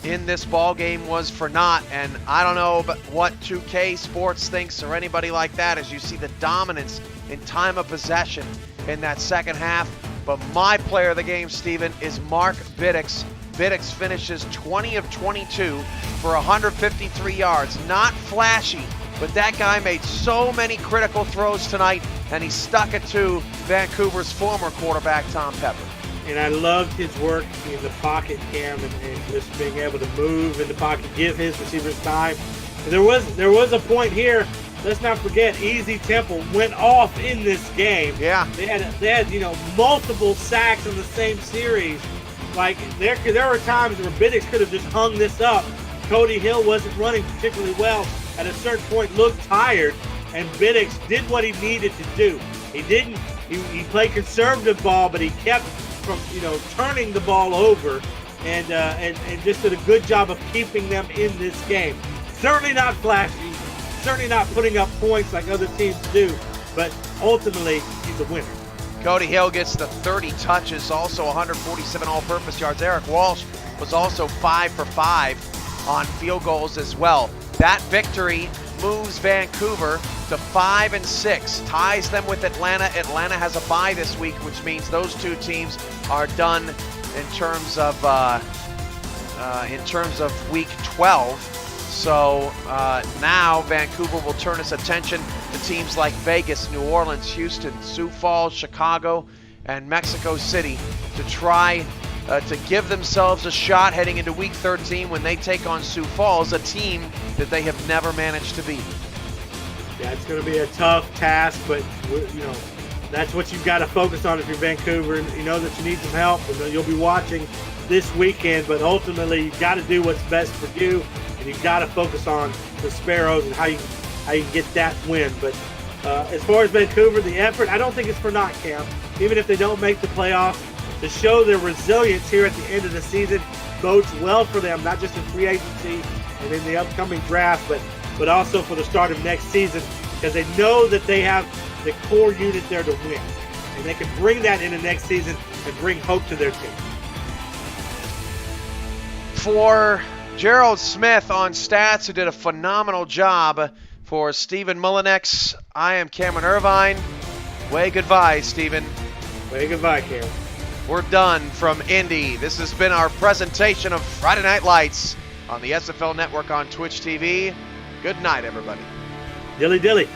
in this ball game was for naught. And I don't know what 2K Sports thinks or anybody like that as you see the dominance in time of possession in that second half. But my player of the game, Steven, is Mark Binax. Binax finishes 20 of 22 for 153 yards. Not flashy, but that guy made so many critical throws tonight, and he stuck it to Vancouver's former quarterback, Tom Pepper. and I loved his work in the pocket, Cam, and just being able to move in the pocket, give his receivers time. And there was a point here. Let's not forget, Easy Temple went off in this game. Yeah. They had multiple sacks in the same series. Like there were times where Binax could have just hung this up. Cody Hill wasn't running particularly well. At a certain point, looked tired, and Binax did what he needed to do. He didn't. He played conservative ball, but he kept from turning the ball over, and just did a good job of keeping them in this game. Certainly not flashy, certainly not putting up points like other teams do, but ultimately he's a winner. Cody Hill gets the 30 touches, also 147 all-purpose yards. Eric Walsh was also 5 for 5 on field goals as well. That victory moves Vancouver to 5-6, ties them with Atlanta. Atlanta has a bye this week, which means those two teams are done in terms of week 12. So now Vancouver will turn its attention to teams like Vegas, New Orleans, Houston, Sioux Falls, Chicago, and Mexico City to try to give themselves a shot heading into Week 13 when they take on Sioux Falls, a team that they have never managed to beat. Yeah, it's going to be a tough task, but that's what you've got to focus on if you're Vancouver. And you know that you need some help, and you'll be watching this weekend. But ultimately, you've got to do what's best for you, and you've got to focus on the Sparrows and how you can get that win. But as far as Vancouver, the effort, I don't think it's for naught, Cam. Even if they don't make the playoffs, to show their resilience here at the end of the season bodes well for them, not just in free agency and in the upcoming draft, but also for the start of next season, because they know that they have the core unit there to win. And they can bring that into next season and bring hope to their team. For Gerald Smith on stats, who did a phenomenal job, for Stephen Mullinex, I am Cameron Irvine. Way goodbye, Stephen. Way goodbye, Cameron. We're done from Indy. This has been our presentation of Friday Night Lights on the SFL Network on Twitch TV. Good night, everybody. Dilly dilly.